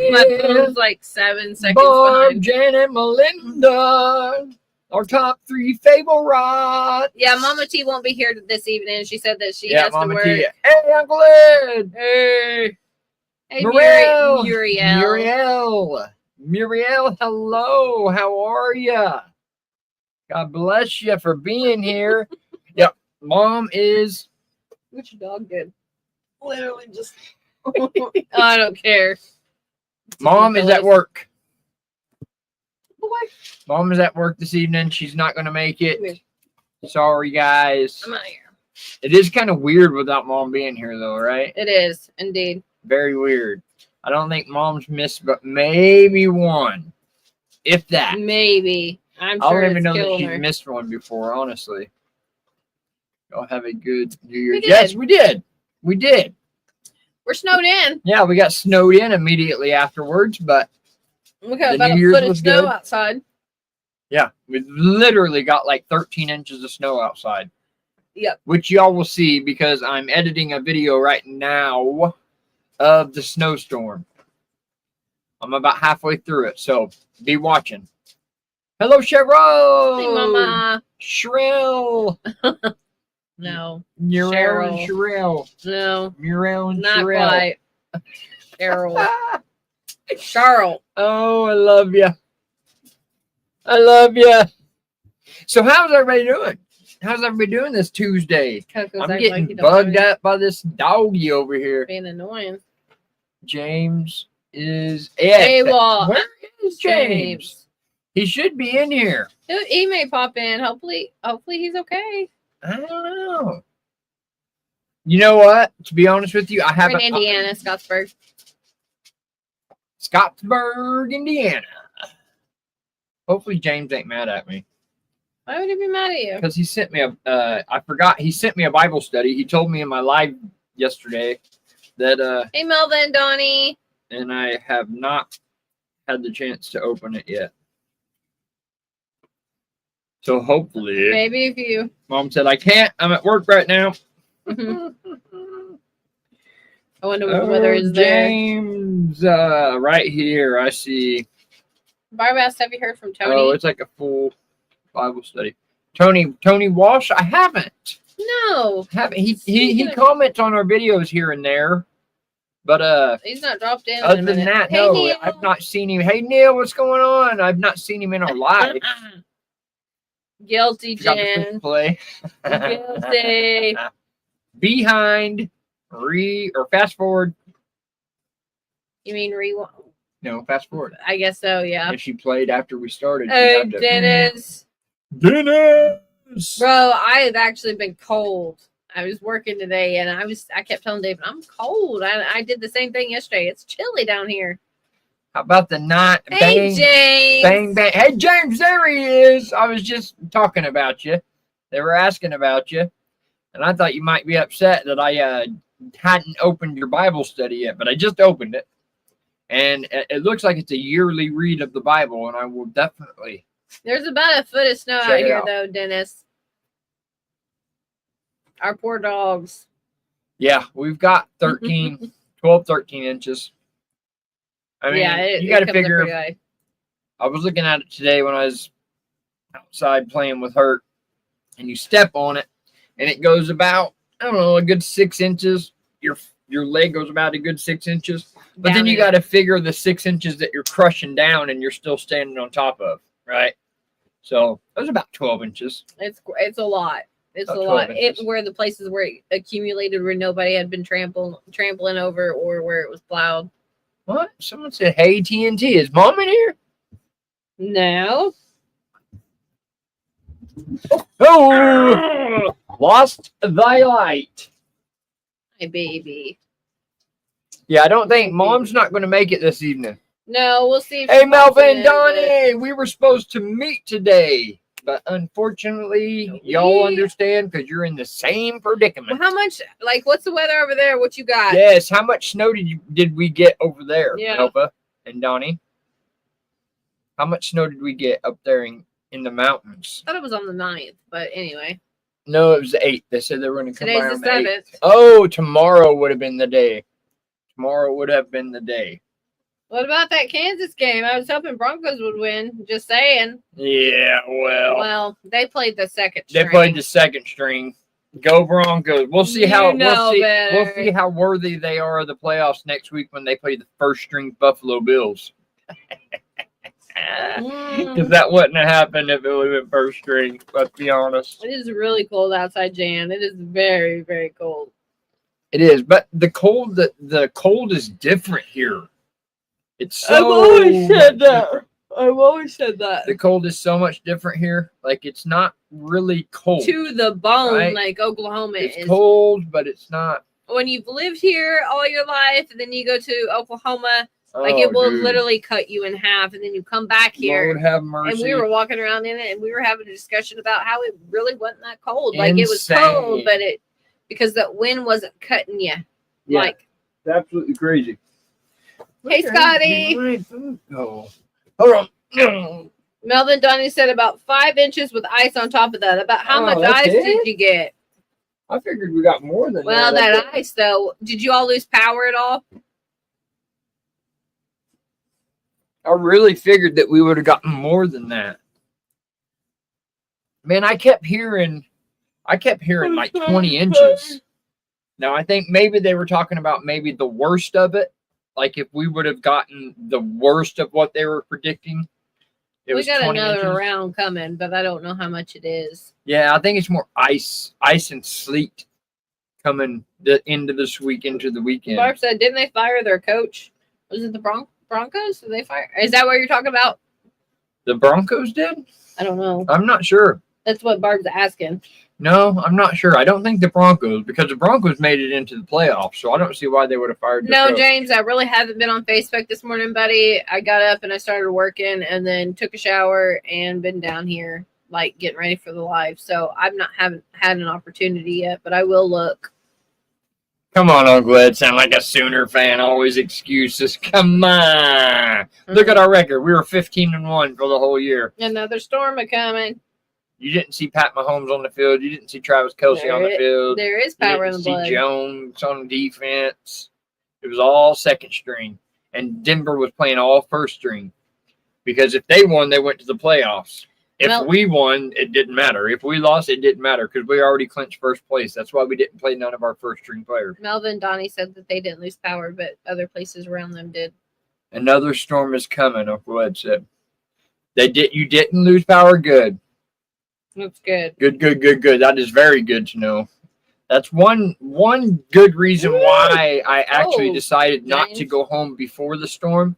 My phone's like 7 seconds Barb, behind. Jan, and Melinda. Our top 3 favorites. Yeah, Mama T won't be here this evening. She said that she has Mama to work. T. Hey, Uncle Ed. Hey. Hey, Muriel. Muriel. Muriel, hello. How are you? God bless you for being here. Yep. Mom is. Which dog did? Literally just. I don't care. Mom is at work. What? Mom is at work this evening. She's not going to make it. Sorry, guys. I'm out here. It is kind of weird without Mom being here, though, right? It is, indeed. Very weird. I don't think Mom's missed, but maybe one. If that. Maybe. I'm sure I don't even it's know that killing she's her. missed one before, honestly. Y'all have a good New Year. We did. Yes, we did. We did. We're snowed in. Yeah, we got snowed in immediately afterwards, but We got the about New a Year's foot of was snow good. outside. Yeah, we literally got like 13 inches of snow outside. Yep. Which y'all will see because I'm editing a video right now of the snowstorm. I'm about halfway through it, so be watching. Hello, Cheryl. Hey, Mama. Cheryl. No. Muriel and Cheryl. No. Muriel and Not Cheryl. quite. Cheryl. Charles. Oh, I love you. I love you. So how's everybody doing? How's everybody doing this Tuesday? Coco's I'm acting getting like he don't have bugged any- up by this doggy over here. Being annoying. James is... Hey, well, where is James? He should be in here. He may pop in. Hopefully he's okay. I don't know. You know what? To be honest with you, I We're haven't... in Indiana, Scottsburg. Scottsburg, Indiana. Hopefully James ain't mad at me. Why would he be mad at you? Because he sent me I forgot, he sent me a Bible study. He told me in my live yesterday that, Hey, Melvin, Donnie. and I have not had the chance to open it yet. So hopefully, Maybe if you. Mom said, I can't, I'm at work right now. I wonder what the weather is there. James, right here, I see. Barb asked, have you heard from Tony? Oh, it's like a full Bible study. Tony Walsh, I haven't. No. He comments on our videos here and there, but He's not dropped in. other in a than minute. that, Hey, no, Neil. I've not seen him. Hey Neil, what's going on? I've not seen him in our live. Guilty, Forgot to push Jen. play. Guilty. Behind, or fast forward. You mean rewind? No, fast forward. I guess so, yeah. If she played after we started. she'd Hey, have to- Dennis. Dennis. Bro, I have actually been cold. I was working today and I kept telling David, I'm cold. I did the same thing yesterday. It's chilly down here. How about the night? Hey, James. Bang, bang. Hey, James, there he is. I was just talking about you. They were asking about you. And I thought you might be upset that I hadn't opened your Bible study yet, but I just opened it. And it looks like it's a yearly read of the Bible, and I will definitely. There's about a foot of snow Check out it here, out. though, Dennis. Our poor dogs. Yeah, we've got 12, 13 inches. I mean, yeah, you got to comes up figure. pretty high. I was looking at it today when I was outside playing with Hurt, and you step on it, and it goes about, I don't know, a good 6 inches. Your leg goes about a good 6 inches. But Down then you in got to figure the 6 inches that you're crushing down and you're still standing on top of, right? So that was about 12 inches. It's a lot. It's About a 12 lot. inches. It were the places where it accumulated where nobody had been trampling over or where it was plowed. What? Someone said, hey, TNT, is Mom in here? No. Oh, lost thy light. My baby. Yeah, I don't think Mom's not going to make it this evening. No, we'll see. If Hey, she pops Melvin, in, Donnie, we were supposed to meet today, but unfortunately, y'all understand because you're in the same but- predicament. Well, how much? Like, what's the weather over there? What you got? Yes, how much snow did we get over there, Yeah. Melba and Donnie? How much snow did we get up there in the mountains? I thought it was on the 9th, but anyway. No, it was the 8th. They said they were going to come by Today's on the the 8th. 7th. Oh, tomorrow would have been the day. Tomorrow would have been the day. What about that Kansas game? I was hoping Broncos would win. Just saying. Yeah, Well, they played the second they string. played the second string. Go Broncos. We'll see how know we'll better. see how worthy they are of the playoffs next week when they play the first string Buffalo Bills. Because that wouldn't have happened if it would have been first string. Let's be honest. It is really cold outside, Jan. It is very, very cold. It is, but the cold is different here. It's so. I've always said that. The cold is so much different here. Like, it's not really cold. To the bone, right? like Oklahoma It's is. cold, but it's not. When you've lived here all your life, and then you go to Oklahoma, like it will literally cut you in half, and then you come back here. Lord have mercy. And we were walking around in it, and we were having a discussion about how it really wasn't that cold. Like, it was cold, but because the wind wasn't cutting you. Yeah, like, it's absolutely crazy. Hey, Scotty. Oh, hold on. Melvin Donnie said about 5 inches with ice on top of that. About how much that's ice it? did you get? I figured we got more than Well, that. that ice, though. Did you all lose power at all? I really figured that we would have gotten more than that. Man, I kept hearing like 20 inches. Now, I think maybe they were talking about maybe the worst of it. Like, if we would have gotten the worst of what they were predicting, We got 20 another inches. round coming, but I don't know how much it is. Yeah, I think it's more ice and sleet coming into this week, into the weekend. Barb said, didn't they fire their coach? Was it the Broncos? Did they fire? Is that what you're talking about? The Broncos did? I don't know. I'm not sure. That's what Barb's asking. No, I'm not sure. I don't think the Broncos, because the Broncos made it into the playoffs, so I don't see why they would have fired their coach. James, I really haven't been on Facebook this morning, buddy. I got up and I started working and then took a shower and been down here, like, getting ready for the live. So haven't had an opportunity yet, but I will look. Come on, Uncle Ed. Sound like a Sooner fan. Always excuses. Come on. Look at our record. We were 15-1 for the whole year. Another storm a-coming. You didn't see Pat Mahomes on the field. You didn't see Travis Kelce on the field. There is power in the blood. You didn't see Jones on defense. It was all second string. And Denver was playing all first string. Because if they won, they went to the playoffs. If we won, it didn't matter. If we lost, it didn't matter because we already clinched first place. That's why we didn't play none of our first string players. Melvin Donnie said that they didn't lose power, but other places around them did. Another storm is coming, Uncle Ed said. You didn't lose power? Good. That's good. Good. That is very good to know. That's one good reason why I actually decided not to go home before the storm.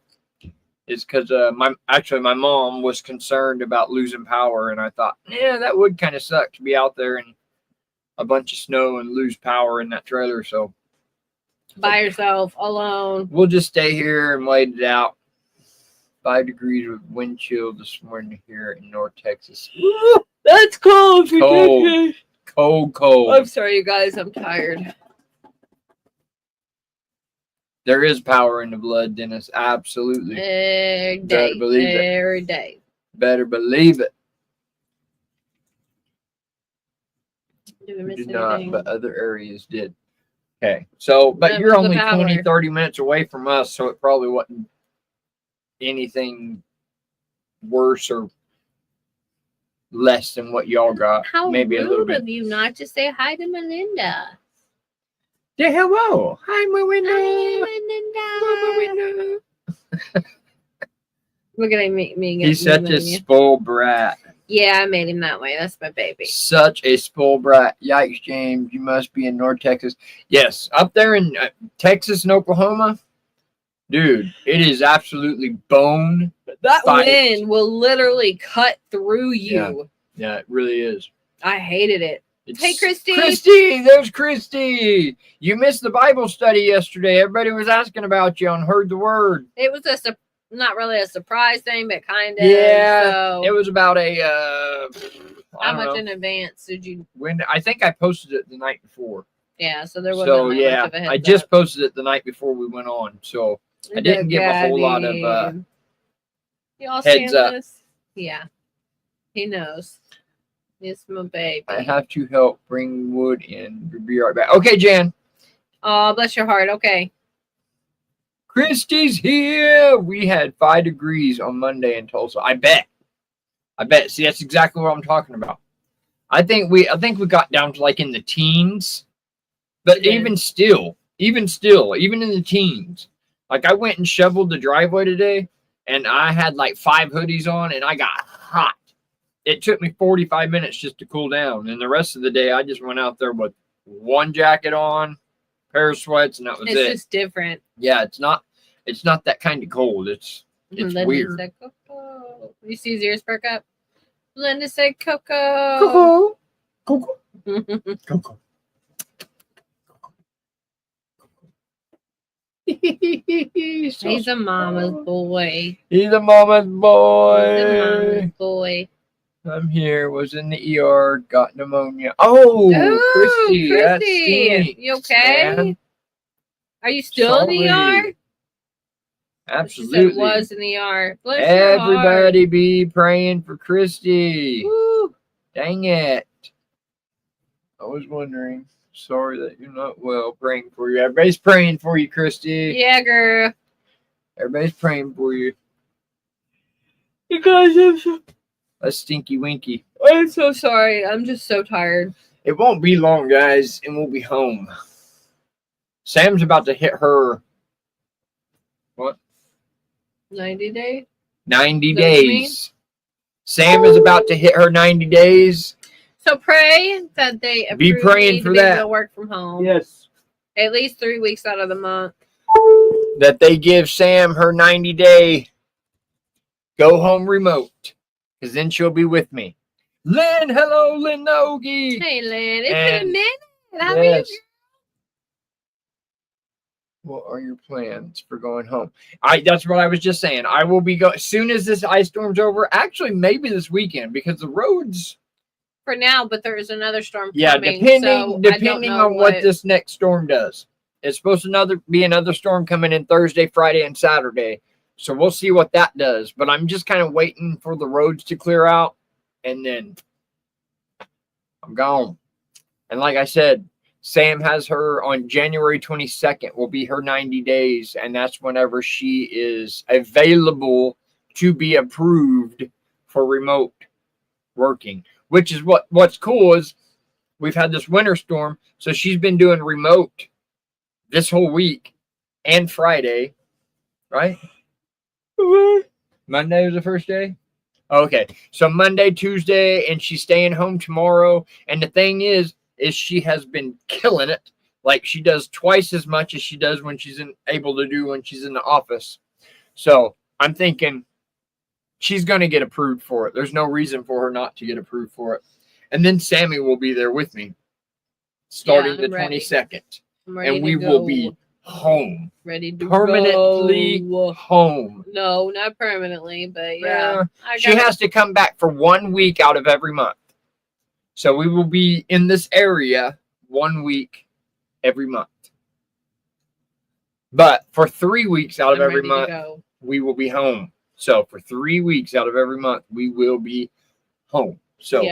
Is because my mom was concerned about losing power, and I thought, yeah, that would kind of suck to be out there in a bunch of snow and lose power in that trailer. So by yourself, alone. We'll just stay here and wait it out. 5 degrees with wind chill this morning here in North Texas. That's cold. Cold. I'm sorry, you guys. I'm tired. There is power in the blood, Dennis. Absolutely. Every day. Better believe it. Every day. Better believe it. Did we miss did anything? not, but other areas did. Okay. So, but you're only 20, 30 minutes away from us, so it probably wasn't anything worse or less than what y'all got. How maybe rude a little bit. of you not to say hi to Melinda. Yeah, hello. Hi, Melinda. Hi, Melinda. Look at me. He's such a spoiled brat. Yeah, I made him that way. That's my baby. Such a spoiled brat. Yikes, James. You must be in North Texas. Yes, up there in Texas and Oklahoma, dude, it is absolutely bone. That fight. wind will literally cut through you. Yeah, it really is. I hated it. Hey, Christy. Christy, there's Christy. You missed the Bible study yesterday. Everybody was asking about you on Heard the Word. It was not really a surprise thing, but kind of. Yeah, so it was about a. How much in advance did you? I think I posted it the night before. Yeah, so there wasn't much of a heads I just posted it the night before we went on, so I didn't give a whole lot of Y'all heads up. This? Yeah, he knows. It's my baby. I have to help bring wood in. We'll be right back. Okay, Jan. Oh, bless your heart. Okay. Christy's here. We had 5 degrees on Monday in Tulsa. I bet. See, that's exactly what I'm talking about. I think we got down to like in the teens. But even still, even in the teens, like I went and shoveled the driveway today and I had like 5 hoodies on and I got hot. It took me 45 minutes just to cool down. And the rest of the day, I just went out there with one jacket on, pair of sweats, and that was it. It's just different. Yeah, it's not that kind of cold. It's weird. Said Coco. You see his ears perk up? Linda said Coco. Coco. Coco. He's a mama's boy. He's a mama's boy. He's a mama's boy. I'm here. Was in the ER. Got pneumonia. Oh, Christy. That stinks, you okay? man. Are you still in the ER? Absolutely. She said was in the ER. Bless Everybody be praying for Christy. Woo. Dang it. I was wondering. Sorry that you're not well. Praying for you. Everybody's praying for you, Christy. Yeah, girl. Everybody's praying for you. You guys have some. That's stinky winky. I'm so sorry. I'm just so tired. It won't be long, guys, and we'll be home. Sam's about to hit her. What? 90 days? 90 days. Sam is about to hit her 90 days. So pray that they be praying for that. To work from home. Yes. At least 3 weeks out of the month. That they give Sam her 90-day go home remote. Because then she'll be with me. Lynn, hello, Lynn Nogi. Hey, Lynn. It's been a minute. How yes. are you? What are your plans for going home? That's what I was just saying. I will be going as soon as this ice storm's over. Actually, maybe this weekend because the roads. For now, but there is another storm coming. Yeah, depending on what this next storm does. It's supposed to be another storm coming in Thursday, Friday, and Saturday. So we'll see what that does. But I'm just kind of waiting for the roads to clear out, and then I'm gone. And like I said, Sam has her on January 22nd will be her 90 days, and that's whenever she is available to be approved for remote working. Which is what's cool is we've had this winter storm, so she's been doing remote this whole week and Friday, right? Monday was the first day? Okay, so Monday, Tuesday, and she's staying home tomorrow. And the thing is she has been killing it. Like she does twice as much as she does when she's able to do when she's in the office. So I'm thinking she's going to get approved for it. There's no reason for her not to get approved for it. And then Sammy will be there with me starting the 22nd. And we will be home. Ready to permanently go. Home. No, not permanently, but yeah. She has to come back for 1 week out of every month. So we will be in this area 1 week every month. But for 3 weeks out of every month, we will be home. So for 3 weeks out of every month, we will be home. So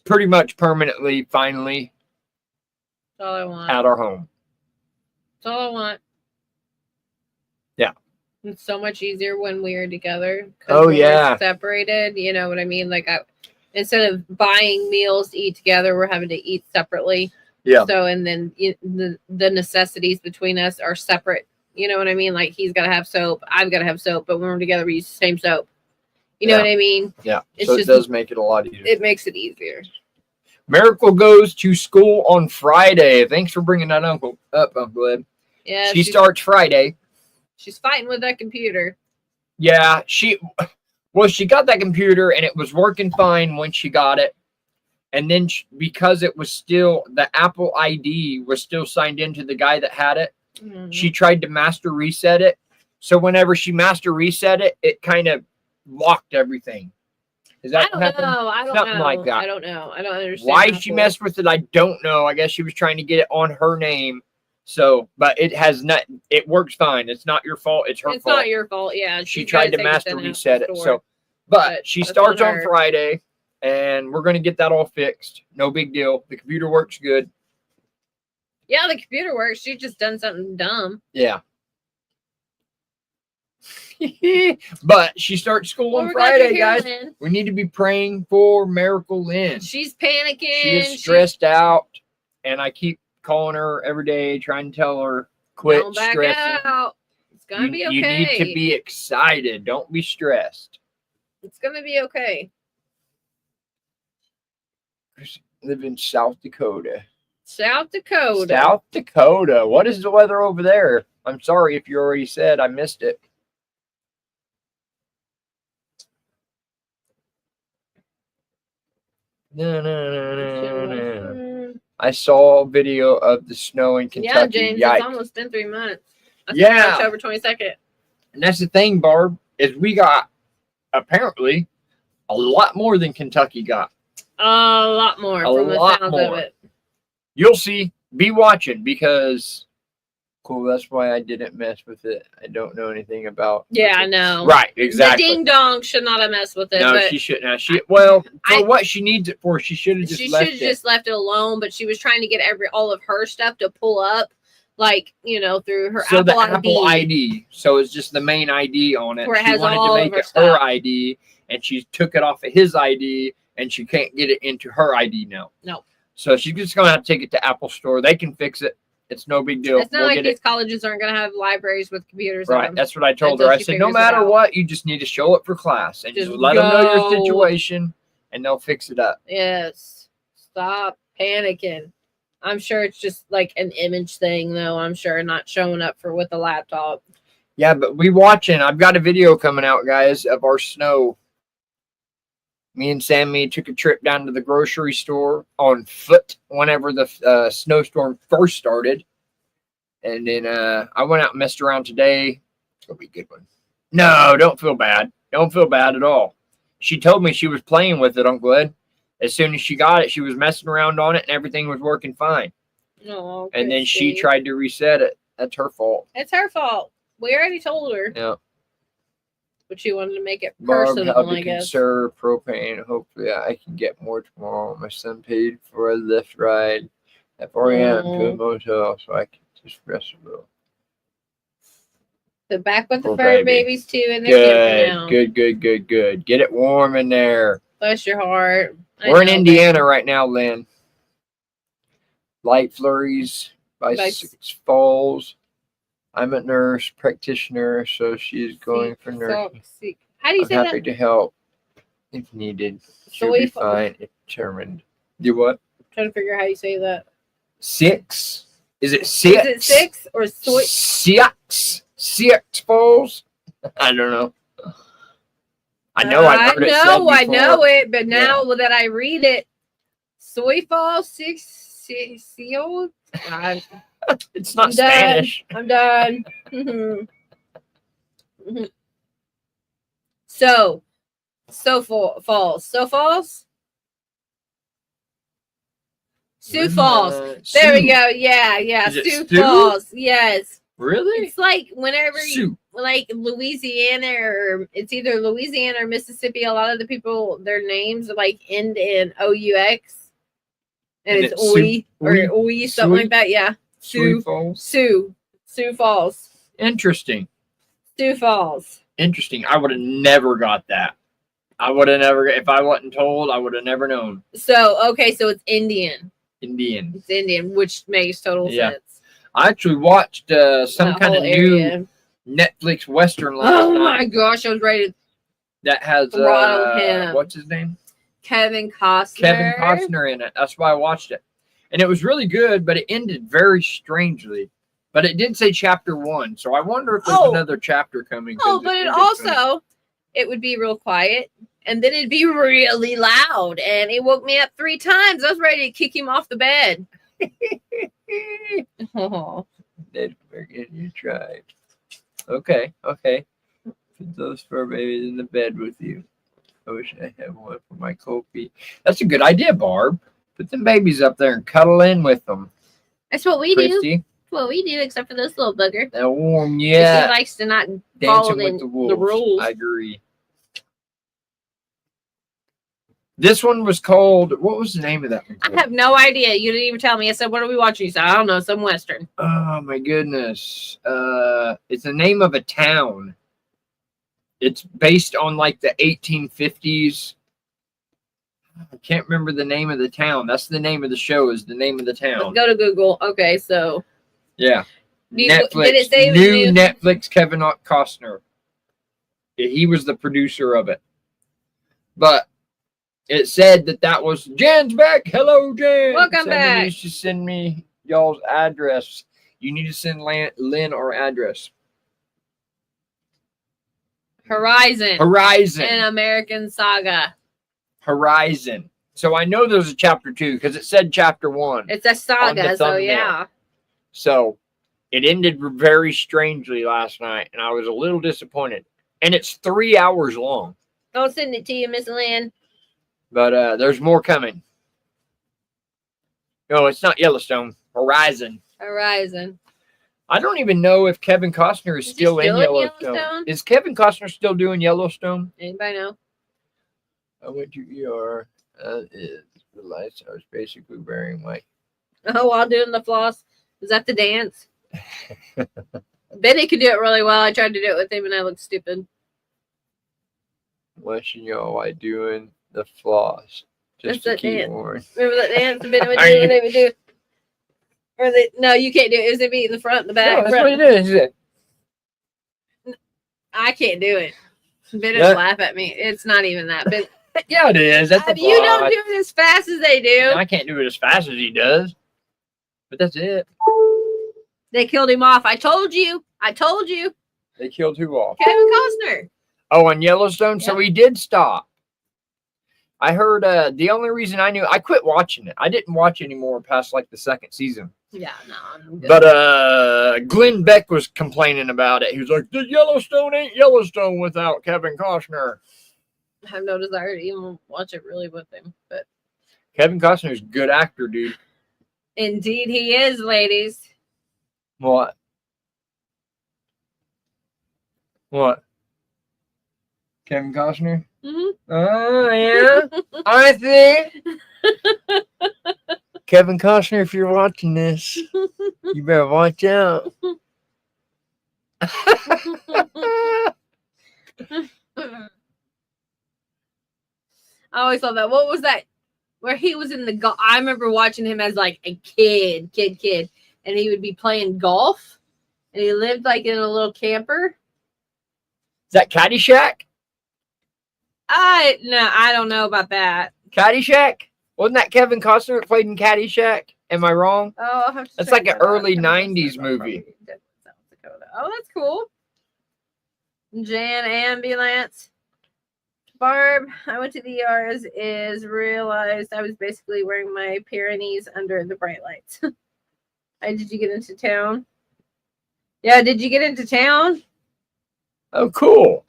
pretty much permanently, finally, that's all I want. At our home. That's all I want. Yeah. It's so much easier when we are together. Oh, yeah. We're separated, you know what I mean? Like, instead of buying meals to eat together, we're having to eat separately. Yeah. So, and then the necessities between us are separate. You know what I mean? Like, he's got to have soap. I've got to have soap. But when we're together, we use the same soap. You know what I mean? Yeah. So it does make it a lot easier. It makes it easier. Miracle goes to school on Friday. Thanks for bringing that Uncle Ed. Yeah. She starts Friday. She's fighting with that computer. Yeah. She got that computer and it was working fine when she got it. And then because it was still, the Apple ID was still signed into the guy that had it. Mm-hmm. She tried to master reset it. So whenever she master reset it, it kind of locked everything. Is that I don't know. I don't Something know. like that. I don't know. I don't understand. Why she messed with it, I don't know. I guess she was trying to get it on her name. So, but it has not. It works fine. It's not your fault. It's her fault. It's not your fault. Yeah. She tried to master reset it. So, but she starts on Friday, and we're going to get that all fixed. No big deal. The computer works good. Yeah, the computer works. She just done something dumb. Yeah. But she starts school Well, on we're glad you're Friday, here, guys. Lynn. We need to be praying for Miracle Lynn. She's panicking. She is stressed out, and I keep calling her every day, trying to tell her quit Don't back stressing. out. It's gonna be okay. You need to be excited. Don't be stressed. It's gonna be okay. Live in South Dakota. South Dakota. South Dakota. What is the weather over there? I'm sorry if you already said. I missed it. No. I saw a video of the snow in Kentucky. Yeah, James, Yikes. it's almost been 3 months. Yeah. October 22nd. And that's the thing, Barb, is we got apparently a lot more than Kentucky got. A lot more from the sounds of it. You'll see. Be watching because cool. That's why I didn't mess with it. I don't know anything about. Yeah, I know. Right, exactly. The ding dong should not have messed with it. No, but she shouldn't have. For what she needs it for, she should have just left it. She should have just left it alone. But she was trying to get all of her stuff to pull up, like through her Apple ID. So it's just the main ID on it. Where it she has wanted all to make of her her stuff. ID, and she took it off of his ID, and she can't get it into her ID now. No. So she's just gonna have to take it to Apple Store. They can fix it. It's no big deal. It's not like these colleges aren't going to have libraries with computers. Right. On them. That's what I told her. I said, no matter what, you just need to show up for class and just let them know your situation, and they'll fix it up. Yes. Stop panicking. I'm sure it's just like an image thing, though. I'm sure not showing up with a laptop. Yeah, but we watching. I've got a video coming out, guys, of our snow. Me and Sammy took a trip down to the grocery store on foot whenever the snowstorm first started. And then I went out and messed around today. It's going to be a good one. No, don't feel bad. Don't feel bad at all. She told me she was playing with it, Uncle Ed. As soon as she got it, she was messing around on it, and everything was working fine. Oh, and then she tried to reset it. That's her fault. It's her fault. We already told her. Yeah. But she wanted to make it Barb, personal, how to I guess. conserve propane. Hopefully I can get more tomorrow. My son paid for a Lyft ride at 4 a.m. to a motel, so I can just rest a little. So back with the fur babies, too, in the camper now. Good. Get it warm in there. Bless your heart. We're in Indiana right now, Lynn. Light flurries by 6 Falls. I'm a nurse practitioner, so she's going for nursing. How do you say that? I'm happy to help if needed. She'll be fine if determined. Do what? I'm trying to figure out how you say that. 6? Is it 6? Is it 6 or 6? 6 Falls? I don't know. I know I've heard it said before. I know it, but now that I read it, Soy Falls 6 Seals. It's not Spanish. I'm done. So Falls. Sioux Falls. There we go. Yeah. Sioux Falls. Yes. Really? It's like whenever like Louisiana, or it's either Louisiana or Mississippi, a lot of the people, their names like end in OUX. And it's Oi or Oi, something like that. Yeah. Sioux Falls. Interesting. Sioux Falls. Interesting. I would have never got that. If I wasn't told, I would have never known. So it's Indian. It's Indian, which makes total sense. I actually watched some kind of new Netflix Western last night. Oh my gosh, I was ready to that has throttle him. What's his name? Kevin Costner. Kevin Costner in it. That's why I watched it. And it was really good, but it ended very strangely. But it did say chapter 1, so I wonder if there's another chapter coming. But it would be real quiet, and then it'd be really loud, and it woke me up 3 times. I was ready to kick him off the bed. Did forget you tried. Okay. Put those fur babies in the bed with you. I wish I had one for my Kofi. That's a good idea, Barb. Put them babies up there and cuddle in with them. That's what we do. That's what we do, except for this little booger. They're warm, yeah. He likes to not follow the rules. I agree. This one was called, what was the name of that one? I have no idea. You didn't even tell me. I said, what are we watching? You said, I don't know, some Western. Oh, my goodness. It's the name of a town. It's based on like the 1850s. I can't remember the name of the town. That's the name of the show. Is the name of the town? Go to Google. Okay, so Yeah. Netflix. Did it say new Netflix Kevin Costner. He was the producer of it. But it said that was Jan's back. Hello, Jan. Welcome back. Needs to send me y'all's address. You need to send Lynn our address. Horizon. An American Saga. Horizon. So I know there's a chapter 2 because it said chapter 1. It's a saga, so yeah. So it ended very strangely last night, and I was a little disappointed. And it's 3 hours long. I'll send it to you, Miss Lynn. But there's more coming. No, it's not Yellowstone. Horizon. I don't even know if Kevin Costner is still in Yellowstone. Is Kevin Costner still doing Yellowstone? Anybody know? I went to ER. The lights. I was basically wearing white. Oh, while doing the floss. Is that the dance? Benny could do it really well. I tried to do it with him and I looked stupid. Watching y'all while doing the floss. Just to keep warm. Remember that dance Benny would do? They would do. Or no, you can't do it. It was gonna be in the front and the back. No, that's what it is. I can't do it. Benny would laugh at me. It's not even that. But yeah, it is. That's the you don't do it as fast as they do. I can't do it as fast as he does. But that's it. They killed him off. I told you. They killed who off? Kevin Costner. Oh, on Yellowstone? Yep. So he did stop. I heard the only reason I knew, I quit watching it. I didn't watch anymore past like the second season. Yeah, no. I'm good. But Glenn Beck was complaining about it. He was like, the Yellowstone ain't Yellowstone without Kevin Costner. I have no desire to even watch it really with him. But Kevin Costner's a good actor, dude. Indeed he is, ladies. What? Kevin Costner? Mm-hmm. Oh, yeah. I see. Kevin Costner, if you're watching this, you better watch out. I always thought that. What was that? Where he was in the I remember watching him as like a kid, and he would be playing golf, and he lived like in a little camper. Is that Caddyshack? I don't know about that. Caddyshack? Wasn't that Kevin Costner that played in Caddyshack? Am I wrong? Oh, I'll have to. That's like an early '90s movie. Oh, that's cool. Jan Ambulance. Barb, I went to the ER is realized I was basically wearing my Pyrenees under the bright lights. Did you get into town? Yeah, did you get into town? Oh, cool.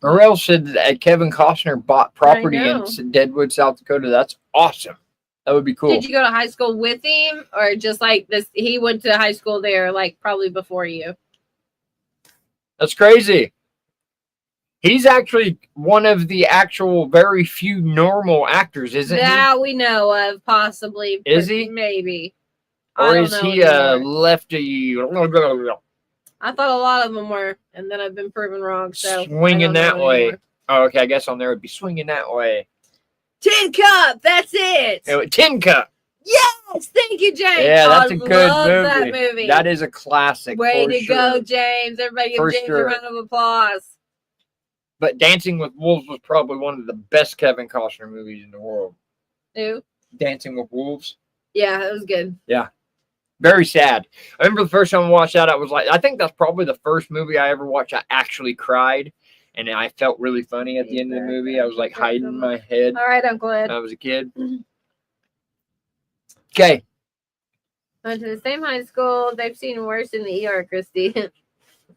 Morel said that Kevin Costner bought property in Deadwood, South Dakota. That's awesome. That would be cool. Did you go to high school with him, or just like this? He went to high school there, like probably before you. That's crazy. He's actually one of the actual very few normal actors, isn't he? That we know of, possibly. Is he? Maybe. Or is he a lefty? I thought a lot of them were, and then I've been proven wrong. So swinging that way. Oh, okay, I guess on there would be swinging that way. Tin Cup, that's it. Tin Cup. Yes, thank you, James. Yeah, that's a good movie. That movie. That is a classic. Way to go, James! Everybody give James a round of applause. But Dancing with Wolves was probably one of the best Kevin Costner movies in the world. Who? Dancing with Wolves. Yeah, it was good. Yeah. Very sad. I remember the first time I watched that, I was like, I think that's probably the first movie I ever watched. I actually cried, and I felt really funny at the end of the movie. I was like hiding my head. All right, Uncle Ed. When I was a kid. Okay. Went to the same high school. They've seen worse in the ER, Christy.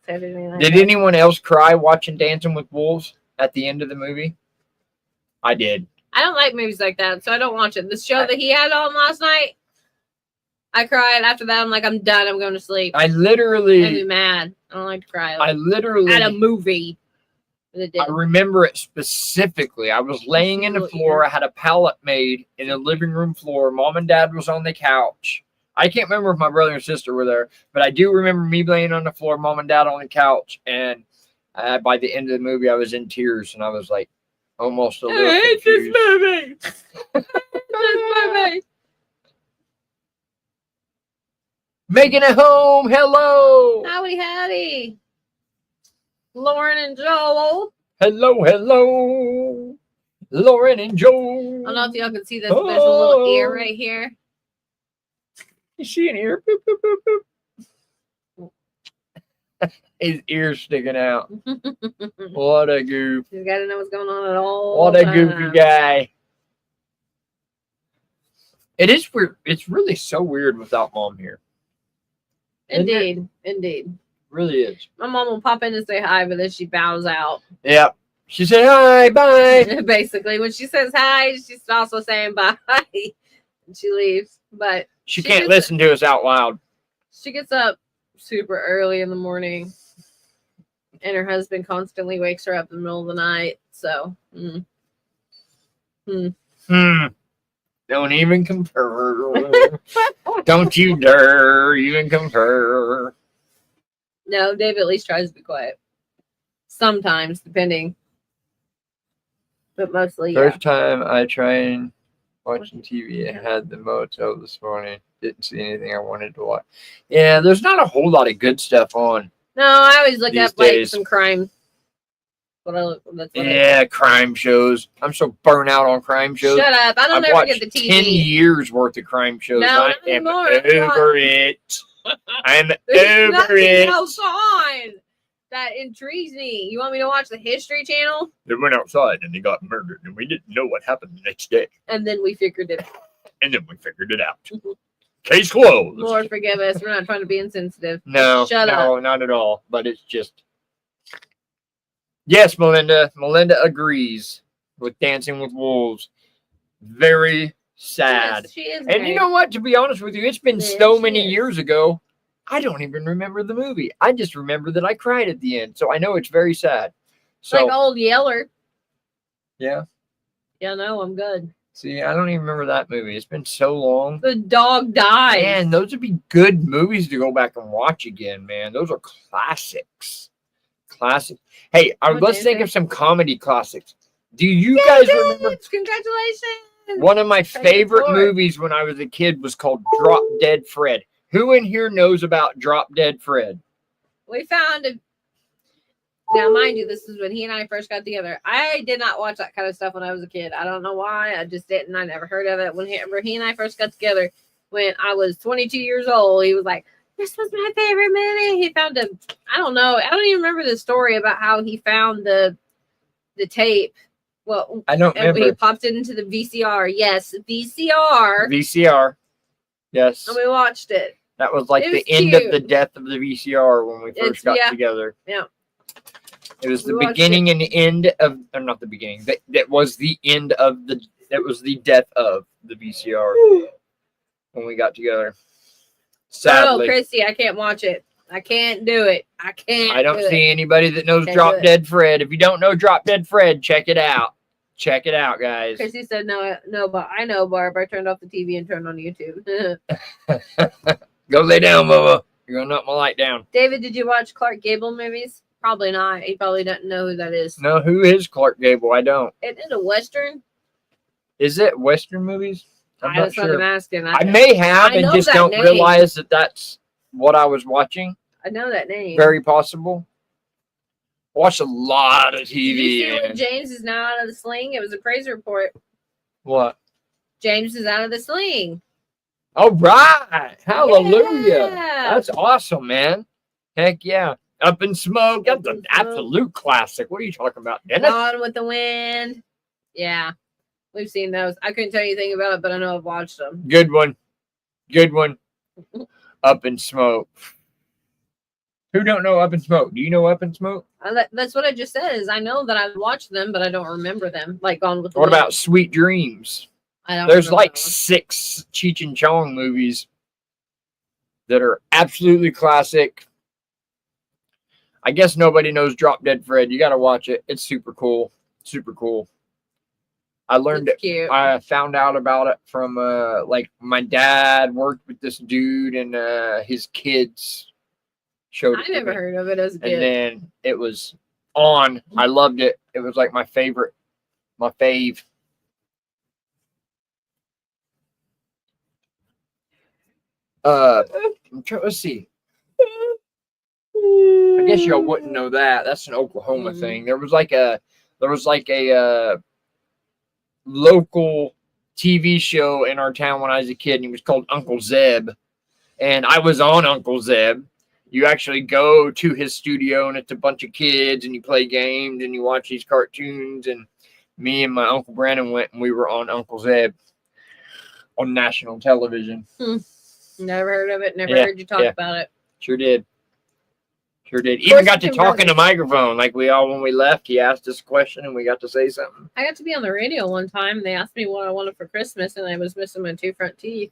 Did anyone else cry watching Dancing with Wolves at the end of the movie? I did. I don't like movies like that, so I don't watch it. The show that he had on last night, I cried. After that, I'm like, I'm done. I'm going to sleep. I literally... I'd be mad. I don't like to cry. I literally... At a movie. I remember it specifically. I was laying in the floor. I had a pallet made in the living room floor. Mom and Dad was on the couch. I can't remember if my brother and sister were there, but I do remember me laying on the floor, Mom and Dad on the couch, and By the end of the movie, I was in tears, and I was like almost a little I hate confused. this movie. I hate this movie. Making it home. Hello. Howdy. Lauren and Joel. Hello. Lauren and Joel. I don't know if y'all can see this, but there's a little ear right here. You see an ear? Boop, boop, boop, boop. His ear's sticking out. What a goof. You gotta know what's going on at all. What a goofy guy. It is weird. It's really so weird without Mom here. Indeed. It really is. My mom will pop in and say hi, but then she bows out. Yep. She said hi, bye. Basically, when she says hi, she's also saying bye. And she leaves. But she can't listen to us out loud. She gets up super early in the morning, and her husband constantly wakes her up in the middle of the night. So, Don't even compare. Don't you dare even compare. No, Dave at least tries to be quiet. Sometimes, depending. But mostly, First time I tried watching TV, I had the motel this morning. Didn't see anything I wanted to watch. Yeah, there's not a whole lot of good stuff on. No, I always look These up like days. some crime. Crime shows. I'm so burnt out on crime shows. Shut up! I don't I've ever watched get the TV. 10 years worth of crime shows. No, I not am anymore. over it. I'm There's over nothing it. else on that intrigues me. You want me to watch the History Channel? They went outside and they got murdered, and we didn't know what happened the next day. And then we figured it out. And then we figured it out. Case closed. Lord forgive us. We're not trying to be insensitive. No, Shut up. not at all. But it's just. Yes, Melinda. Melinda agrees with Dancing with Wolves. Very sad. Yes, she is. And you know what? To be honest with you, it's been Yeah, so she many is. years ago. I don't even remember the movie. I just remember that I cried at the end. So I know it's very sad. So like Old Yeller. yeah. Yeah, no, I'm good. See, I don't even remember that movie. It's been so long. The dog dies. Man, those would be good movies to go back and watch again, man. Those are classics. Classic. Hey, let's think of some comedy classics. Do you guys remember? Congratulations. One of my favorite Lord. movies when I was a kid was called Drop Dead Fred. Who in here knows about Drop Dead Fred? We found a. Now, mind you, this is when he and I first got together. I did not watch that kind of stuff when I was a kid. I don't know why. I just didn't. I never heard of it. Whenever he and I first got together, when I was 22 years old, he was like, "This was my favorite movie." He found a. I don't know. I don't even remember the story about how he found the tape. Well, I don't and he remember. popped it into the VCR. Yes, VCR. VCR. Yes. And we watched it. That was like It the was end cute. of the death of the VCR when we first got together. Yeah. It was We the watched beginning and end of, or not the beginning. That was the end of the. That was the death of the VCR when we got together. Sadly, Oh, Christy, I can't watch it. I can't do it. I can't. I don't do see it. anybody that knows Can't Drop do it. Dead Fred. If you don't know Drop Dead Fred, check it out. Check it out, guys. Christy said no, but I know, Barb. I turned off the TV and turned on YouTube. Go lay down, Bubba. You're gonna knock my light down. David, did you watch Clark Gable movies? Probably not. He probably doesn't know who that is. No, who is Clark Gable? I don't. Isn't it a Western? Is it Western movies? I'm not That's what I'm sure. asking. I may have I and know just that don't name. realize that that's what I was watching. I know that name. Very possible. Watched a lot of Did you see TV. when James is now out of the sling? It was a praise report. What? James is out of the sling. All right. Hallelujah. Yeah. That's awesome, man. Heck yeah. Up in Smoke. That's Up in an Smoke. absolute classic. What are you talking about, Dennis? Gone with the Wind. Yeah. We've seen those. I couldn't tell you anything about it, but I know I've watched them. Good one. Good one. Up in Smoke. Who don't know Up in Smoke? Do you know Up in Smoke? That's what I just said. Is I know that I've watched them, but I don't remember them. Like Gone with the What Wind. about Sweet Dreams? I don't There's remember like that one. 6 Cheech and Chong movies that are absolutely classic. I guess nobody knows Drop Dead Fred. You got to watch it. It's super cool. Super cool. I learned It's it. cute. I found out about it from like my dad worked with this dude and his kids showed it I to never me. heard of it as a And kid. then it was on. I loved it. It was like my favorite, my fave. Let's see. I guess y'all wouldn't know that. That's an Oklahoma thing. There was like a local TV show in our town when I was a kid, and he was called Uncle Zeb. And I was on Uncle Zeb. You actually go to his studio, and it's a bunch of kids, and you play games, and you watch these cartoons. And me and my Uncle Brandon went, and we were on Uncle Zeb on national television. Never heard of it. Never heard you talk about it. Sure did. Sure did. Even got to talk in the microphone. Like when we left, he asked us a question, and we got to say something. I got to be on the radio one time. They asked me what I wanted for Christmas, and I was missing my 2 front teeth.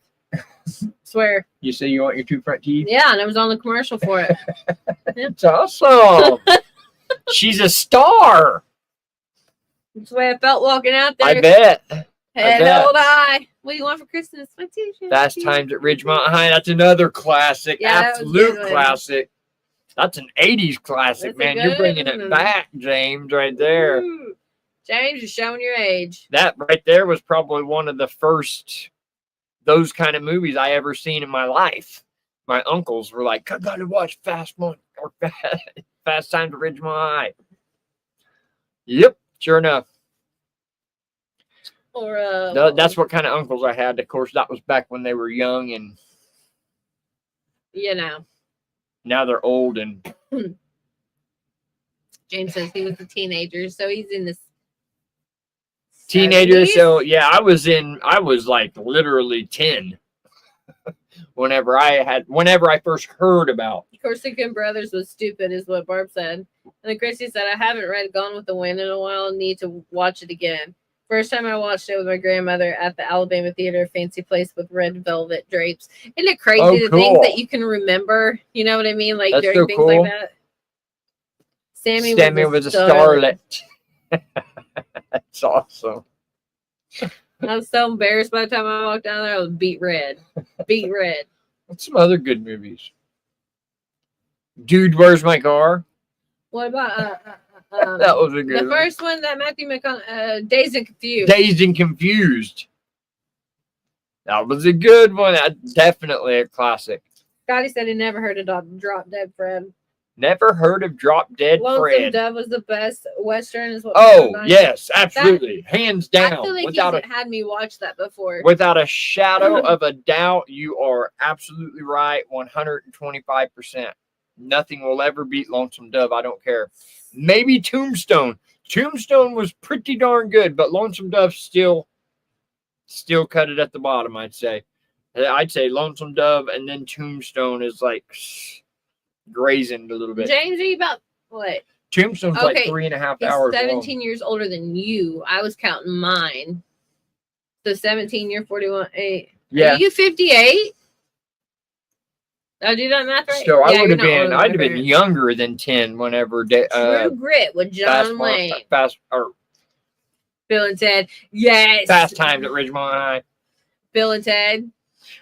Swear. You say you want your 2 front teeth? Yeah, and I was on the commercial for it. It's awesome. She's a star. That's the way I felt walking out there. I bet. Head held high. What do you want for Christmas? My t-shirt. Fast Times at Ridgemont High. That's another classic. Yeah, absolute classic. That's an 80s classic, man. You're bringing it back, James, right there. Ooh. James, you're showing your age. That right there was probably one of the first those kind of movies I ever seen in my life. My uncles were like, I gotta watch Fast Times at Ridgemont High. Yep, sure enough. Or that's what kind of uncles I had. Of course, that was back when they were young, and now they're old. And James says he was a teenager, so he's in this teenager. 70s? So yeah, I was like literally 10 whenever I first heard about. Corsican Brothers was stupid, is what Barb said. And then Christy said, I haven't read Gone with the Wind in a while and need to watch it again. First time I watched it with my grandmother at the Alabama Theater, fancy place with red velvet drapes. Isn't it crazy the things that you can remember? You know what I mean? Like that's during so things cool. like that. Sammy was a starlet. That's awesome. I was so embarrassed by the time I walked down there. I was beat red. Beat red. What's some other good movies? Dude, Where's My Car? What about that was a good the first one that Matthew McConaughey, Dazed and Confused. Dazed and Confused. That was a good one. That's definitely a classic. Scotty said he never heard of Drop Dead Fred. Never heard of Drop Dead Fred. Lonesome Dove was the best Western. Is what yes, absolutely. Hands down. I feel like you've had me watch that before. Without a shadow of a doubt, you are absolutely right. 125%. Nothing will ever beat Lonesome Dove. I don't care. Maybe Tombstone. Tombstone was pretty darn good, but Lonesome Dove still cut it at the bottom, I'd say. I'd say Lonesome Dove and then Tombstone is like grazing a little bit. James, are you about what? Tombstone's like 3.5 hours 17 years older than you. I was counting mine. So 17, you're 41. 8. Yeah. Are you 58? Did I do that math right? So I'd have been younger than 10 whenever True Grit with John Wayne. Bill and Ted. Yes. Fast Times at Ridgemont High. Bill and Ted.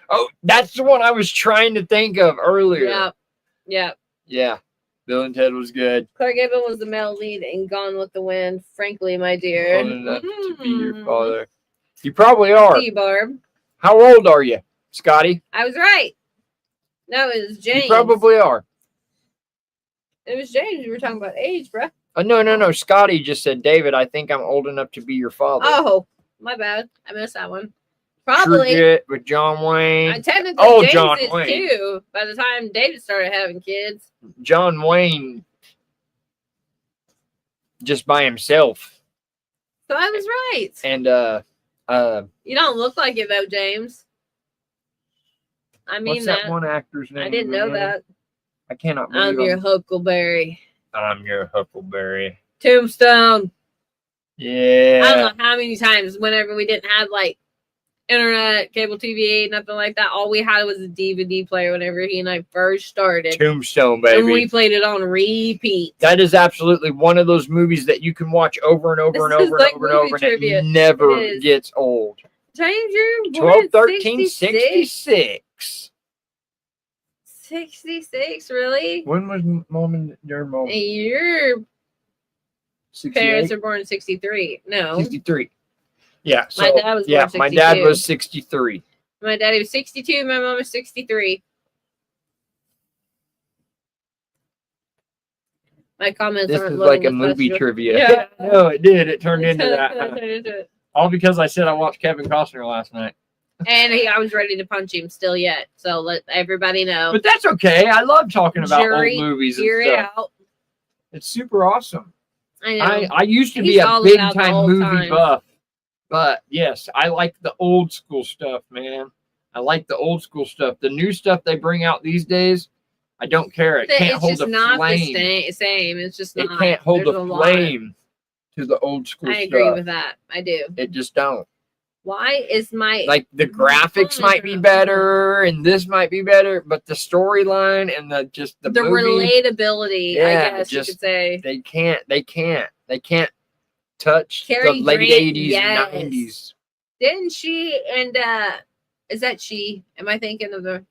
Oh, that's the one I was trying to think of earlier. Yep. Yeah. Bill and Ted was good. Clark Gable was the male lead in Gone with the Wind. Frankly, my dear. Old enough to be your father. You probably are. See, Barb. How old are you, Scotty? I was right. No, it was James. You probably are. It was James. We were talking about age, bro. No. Scotty just said, David, I think I'm old enough to be your father. Oh, my bad. I missed that one. Probably. True Grit with John Wayne. Technically, James John is Wayne. too. By the time David started having kids. John Wayne just by himself. So I was right. And you don't look like it though, James. I mean what's that one actor's name? I didn't know that. I cannot believe I'm your Huckleberry. I'm your Huckleberry. Tombstone. Yeah. I don't know how many times whenever we didn't have like internet, cable TV, nothing like that. All we had was a DVD player whenever he and I first started. Tombstone, baby. And we played it on repeat. That is absolutely one of those movies that you can watch over and over and over and over and over, and it never gets old. James, you're 12, 13, 66. 66, really? When was your moment? You're Parents 68? are born in 63. No. 63. Yeah. So, My dad was born my dad 62. was 63. My daddy was 62. My mom was 63. My comments This aren't is loading like a as movie fast. trivia. Yeah. No, it did. It turned into that. Turned into it. All because I said I watched Kevin Costner last night. And I was ready to punch him still yet. So let everybody know. But that's okay. I love talking about Jury, old movies and hear it stuff. out. It's super awesome. I know. I used to He's be a all big about the time old movie times. buff, but yes, I like the old school stuff, man. I like the old school stuff. The new stuff they bring out these days, I don't care. It can't It's hold just the not flame. the same. It's just not. It can't hold There's the a lot. flame to the old school I stuff. agree with that. I do. It just don't. Why is my Like the graphics might be better and this might be better, but the storyline and the movie, relatability? Yeah, I guess just- you could say. they can't touch Cary the late Grant, 80s yes. and 90s. Didn't she? And is that she? Am I thinking of the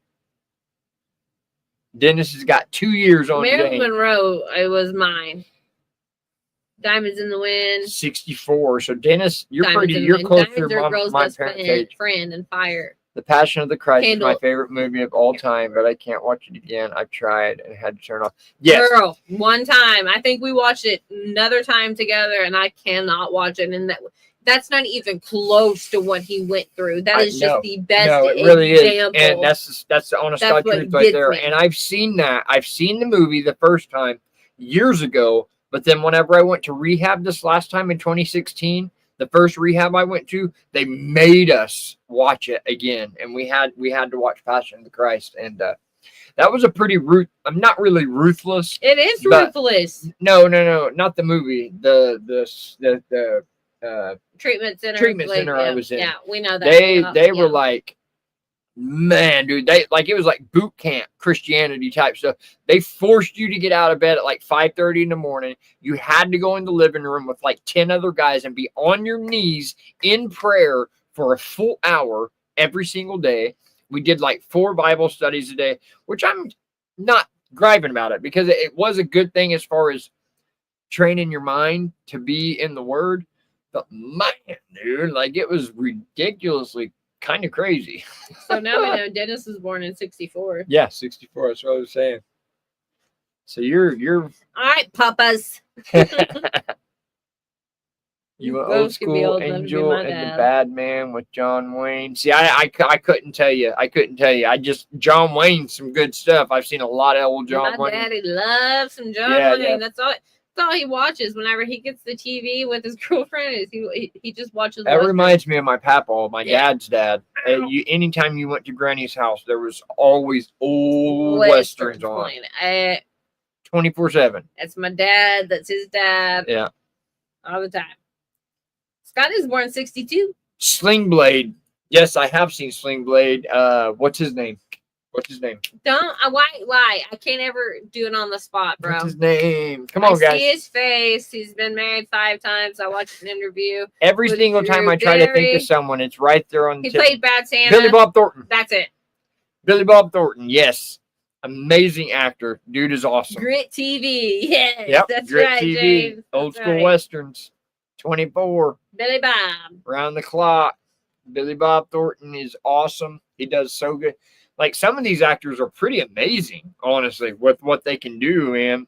Dennis has got 2 years on Marilyn Jane. Monroe? It was mine. Diamonds in the Wind. 64. So Dennis, you're Diamonds in the you're Wind. close Diamonds to are a girl's my best parents' friend, age. friend and fire. The Passion of the Christ is my Candle. favorite movie of all time, but I can't watch it again. I've tried and had to turn off. Yes. Girl, one time. I think we watched it another time together, and I cannot watch it. And that's not even close to what he went through. That is just the best No, it really example. is. And that's the honest That's God what truth right gets there. me. And I've seen that. I've seen the movie the first time years ago, but then whenever I went to rehab this last time in 2016, the first rehab I went to, they made us watch it again, and we had to watch Passion of the Christ, and that was a pretty I'm not really ruthless. It is but- ruthless. No, not the movie. The Treatment center. treatment center I was in. Yeah, we know that. They were like, man, dude, it was like boot camp Christianity type stuff. They forced you to get out of bed at like 5:30 in the morning. You had to go in the living room with like 10 other guys and be on your knees in prayer for a full hour every single day. We did like 4 Bible studies a day, which I'm not griping about it because it was a good thing as far as training your mind to be in the Word. But man, dude, like it was ridiculously kind of crazy. So now we know Dennis was born in 64. Yeah, 64. That's what I was saying. So you're All right, papas. you an both old could be school old enough to be Angel my and the dad. Bad Man with John Wayne. See, I couldn't tell you. John Wayne's some good stuff. I've seen a lot of old John My Wayne. daddy loves some John Yeah, Wayne. yeah. That's all he watches whenever he gets the TV with his girlfriend. Is he just watches. That reminds me of my papa, my Yeah. dad's dad. Anytime you went to Granny's house, there was always old westerns on, playing. 24/7. That's my dad. That's his dad. Yeah. All the time. Scott is born in 62. Sling Blade. Yes, I have seen Sling Blade. What's his name? Don't why? I can't ever do it on the spot, bro. What's his name? Come on, I guys. see his face. He's been married 5 times. I watched an interview. Every with single time Drew I try to think Barry. of someone, it's right there on the He tip. played Bad Santa. Billy Bob Thornton. That's it. Billy Bob Thornton. Yes, amazing actor. Dude is awesome. Grit TV. Yes, Yep, that's Grit right, TV. James. Old That's school right. westerns. 24 Billy Bob. round the clock. Billy Bob Thornton is awesome. He does so good. Like some of these actors are pretty amazing, honestly, with what they can do, man.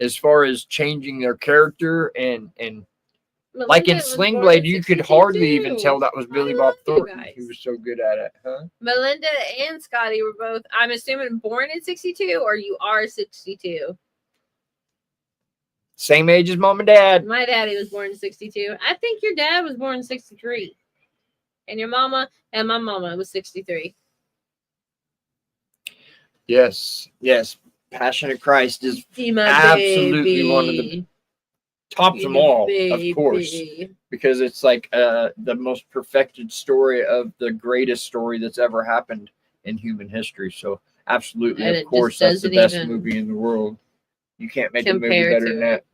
As far as changing their character and like in Melinda was Sling born Blade, in you could 62 hardly even too. tell that was I Billy love Bob you Thornton. guys. He was so good at it, huh? Melinda and Scotty were both, I'm assuming, born in 62, or you are 62. Same age as mom and dad. My daddy was born in 62. I think your dad was born in 63. And your mama and my mama was 63. Yes. Passion of Christ is See my absolutely baby. one of the tops them all, of course, because it's like the most perfected story of the greatest story that's ever happened in human history. So absolutely, And of it course, just that's the doesn't best even movie in the world. You can't make a movie compare better to than that.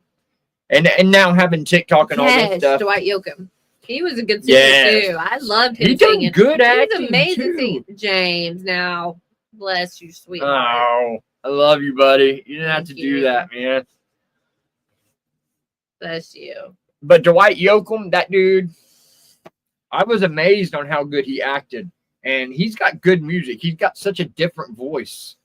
And now having TikTok and all that Yes, stuff. Dwight Yoakam. He was a good singer Yes. too. I loved him He done singing. good He was acting amazing too. singing. James, now bless you, sweetheart. Oh, I love you, buddy. You didn't have to Thank do you. that, man. Bless you. But Dwight Yoakam, that dude, I was amazed on how good he acted. And he's got good music. He's got such a different voice.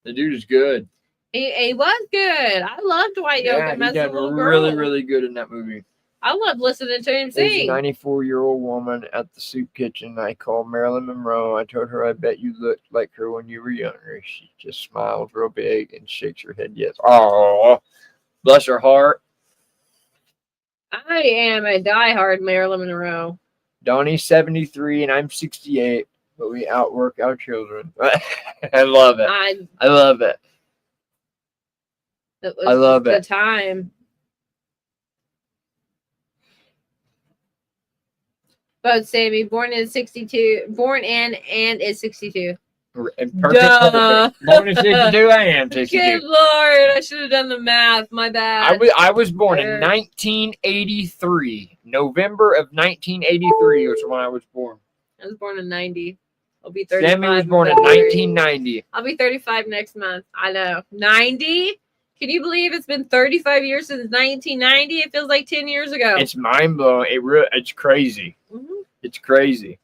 The dude is good. He was good. I loved Dwight Yeah, Yoakam he as a done little really, girl. really good in that movie. I loved listening to him There's a sing. 94-year-old woman at the soup kitchen I called Marilyn Monroe. I told her I bet you looked like her when you were younger. She just smiles real big and shakes her head yes. Oh, bless her heart. I am a diehard Marilyn Monroe. Donnie's 73 and I'm 68, but we outwork our children. I love it. I love it. It was I love the it. time. But Sammy, born in and is 62. Perfect. Duh. Born in 62, I am 62. Good Lord, I should have done the math. My bad. I was born in 1983. November of 1983 was when I was born. I was born in 90. I'll be 35. Sammy was born in 1990. I'll be 35 next month. I know. 90? Can you believe it's been 35 years since 1990? It feels like 10 years ago. It's mind blowing. It's crazy. Mm-hmm. It's crazy.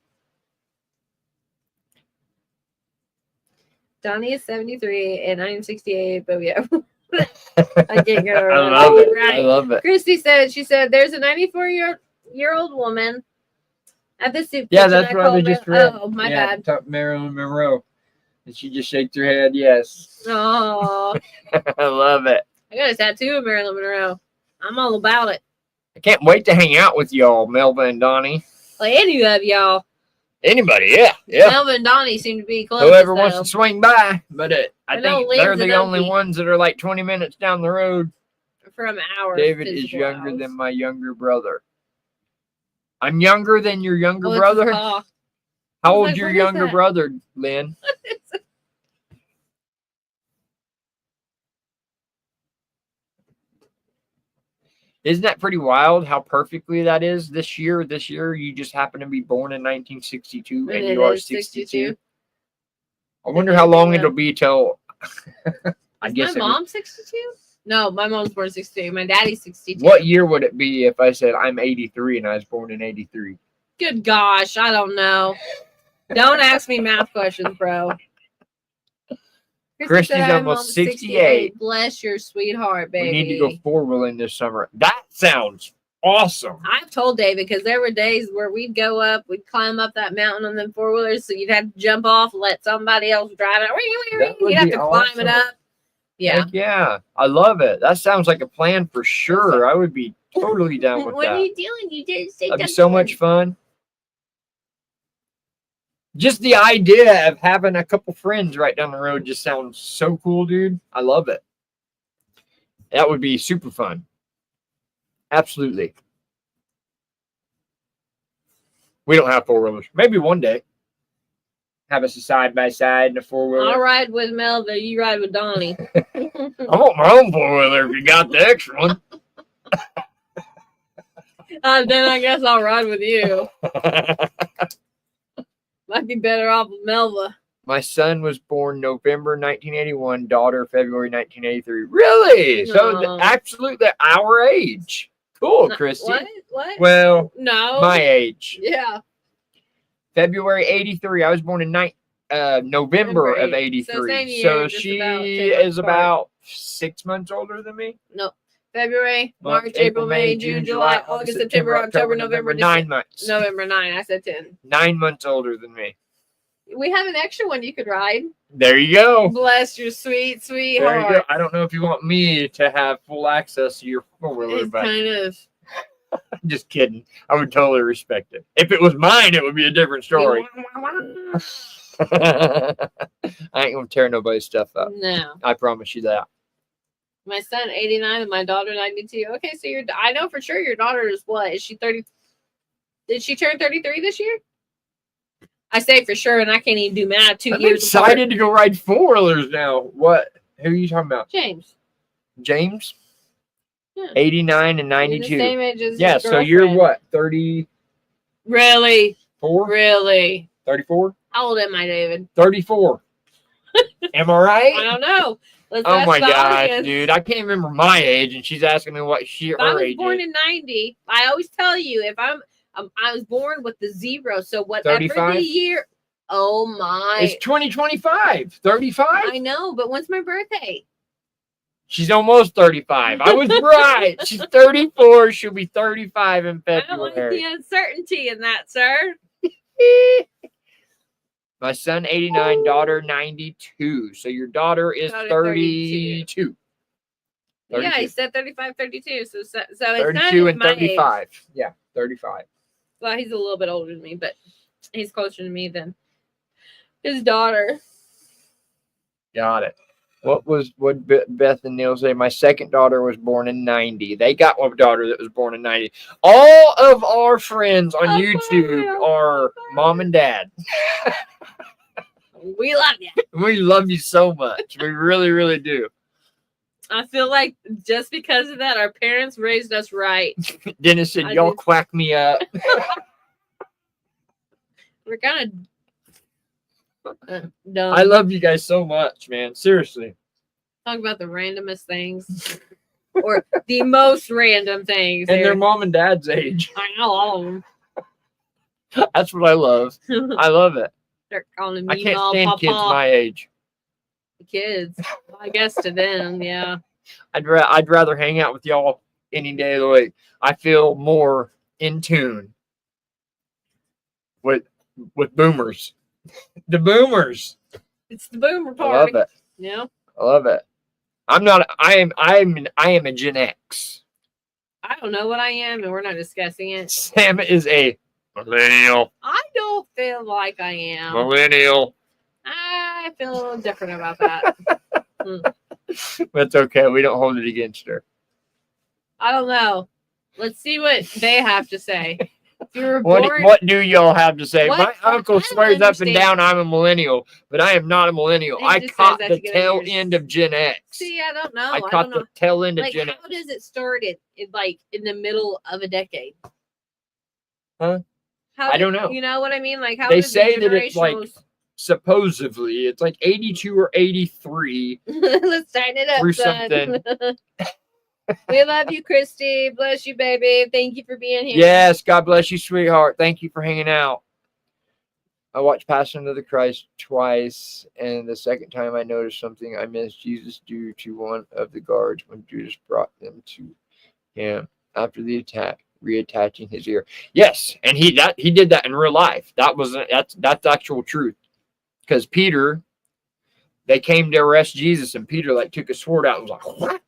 Donnie is 73 and I am 68, but yeah. I can't get her. I love it. Right. I love it. Christy said, there's a 94-year-old woman at the soup kitchen. Yeah, that's what I just read. Oh, my bad. Marilyn Monroe. And she just shakes her head, yes. Oh. I love it. I got a tattoo of Marilyn Monroe. I'm all about it. I can't wait to hang out with y'all, Melva and Donnie. Like any of y'all. Anybody, yeah. Melvin and Donnie seem to be close. Whoever wants to swing by, but I think Lynn's they're the an only Okie. ones that are like 20 minutes down the road. From our David is physical younger house. than my younger brother. I'm younger than your younger Oh, brother. How How was old's like, your what is younger that? brother, Lynn? Isn't that pretty wild how perfectly that is this year? This year, you just happen to be born in 1962 and you are 62. I wonder how long it'll be till. I guess my mom 62? No, my mom's born 62. My daddy's 62. What year would it be if I said I'm 83 and I was born in 83? Good gosh, I don't know. Don't ask me math questions, bro. Christy's almost 68. Bless your sweetheart, baby. We need to go four-wheeling this summer. That sounds awesome. I've told David because there were days where we'd go up, we'd climb up that mountain on them four-wheelers, so you'd have to jump off, let somebody else drive it. You'd have to climb it up. Yeah. Heck yeah. I love it. That sounds like a plan for sure. I would be totally down with What that. are you doing? You didn't say That'd be so much fun. Just the idea of having a couple friends right down the road just sounds so cool, dude. I love it. That would be super fun. Absolutely. We don't have four-wheelers. Maybe one day. Have us a side-by-side and a four-wheeler. I'll ride with Melva. You ride with Donnie. I want my own four-wheeler if you got the extra one. Then I guess I'll ride with you. Might be better off with Melva. My son was born November 1981, daughter February 1983. Really? So absolutely our age. Cool, Christy. What? Well, no. My age. Yeah. February 83. I was born in November of 83. So she is about 6 months older than me. No. February, March, April, May, June, July, August, September, October, November, 9 months. November 9. I said 10. 9 months older than me. We have an extra one you could ride. There you go. Bless your sweet There heart. you go. I don't know if you want me to have full access to your four-wheeler, but kind of. I'm just kidding. I would totally respect it. If it was mine, it would be a different story. I ain't gonna tear nobody's stuff up. No. I promise you that. My son 89 and my daughter 92. Okay, so I know for sure your daughter is what? Is she 30? Did she turn 33 this year? I say for sure, and I can't even do math. 2 I'm years. excited to go ride four-wheelers now. What? Who are you talking about? James. James? Yeah. 89 and You're 92. the same age as Yeah, his so you're girlfriend. what? 34? Really? Really? 34? How old am I, David? 34. Am I right? I don't know. Oh my gosh, dude! I can't remember my age, and she's asking me what her I was age born is. in 90. I always tell you, if I was born with the 0, so whatever 35? the year. Oh my! It's 2025. 35? I know, but when's my birthday? She's almost 35. I was right. She's 34. She'll be 35 in February. I don't like the uncertainty in that, sir. My son 89, daughter 92. So your daughter is 32. Yeah, he said 35, 32. So it's 32 not and my 35. age. Yeah, 35. Well, he's a little bit older than me, but he's closer to me than his daughter. Got it. What Beth and Neil say? My second daughter was born in 90. They got one daughter that was born in 90. All of our friends on YouTube are mom and dad. We love you. We love you so much. We really, really do. I feel like just because of that, our parents raised us right. Dennis said, y'all quack me up. We're kind of dumb. I love you guys so much, man. Seriously. Talk about the randomest things. Or the most random things. And their mom and dad's age. I know all of them. That's what I love. I love it. They're calling me I can't Mom, stand Papa. kids my age. Kids. Well, I guess to them, yeah. I'd rather hang out with y'all any day of the week. I feel more in tune with boomers. The boomers. It's the boomer party. I love it. Yeah. I love it. I am a Gen X. I don't know what I am, and we're not discussing it. Sam is a millennial. I don't feel like I am. Millennial. I feel a little different about that. That's okay. We don't hold it against her. I don't know. Let's see what they have to say. If you were born, what do y'all have to say? What? My uncle swears up and down I'm a millennial, but I am not a millennial. He I just caught says the that to get tail under your- end of Gen X. see, I don't know. I caught the tail end of Like, Gen X. how does it start in the middle of a decade? Huh? I don't know. You know what I mean? Like, how They does say the that it's like supposedly it's like 82 or 83 Let's sign it up, or son. something. We love you, Christy. Bless you, baby. Thank you for being here. Yes, God bless you, sweetheart. Thank you for hanging out. I watched Passion of the Christ twice, and the second time I noticed something I missed Jesus due to one of the guards when Judas brought them to him after the attack, reattaching his ear. Yes, and he did that in real life. That's actual truth. Because Peter, they came to arrest Jesus, and Peter took a sword out and was like, what?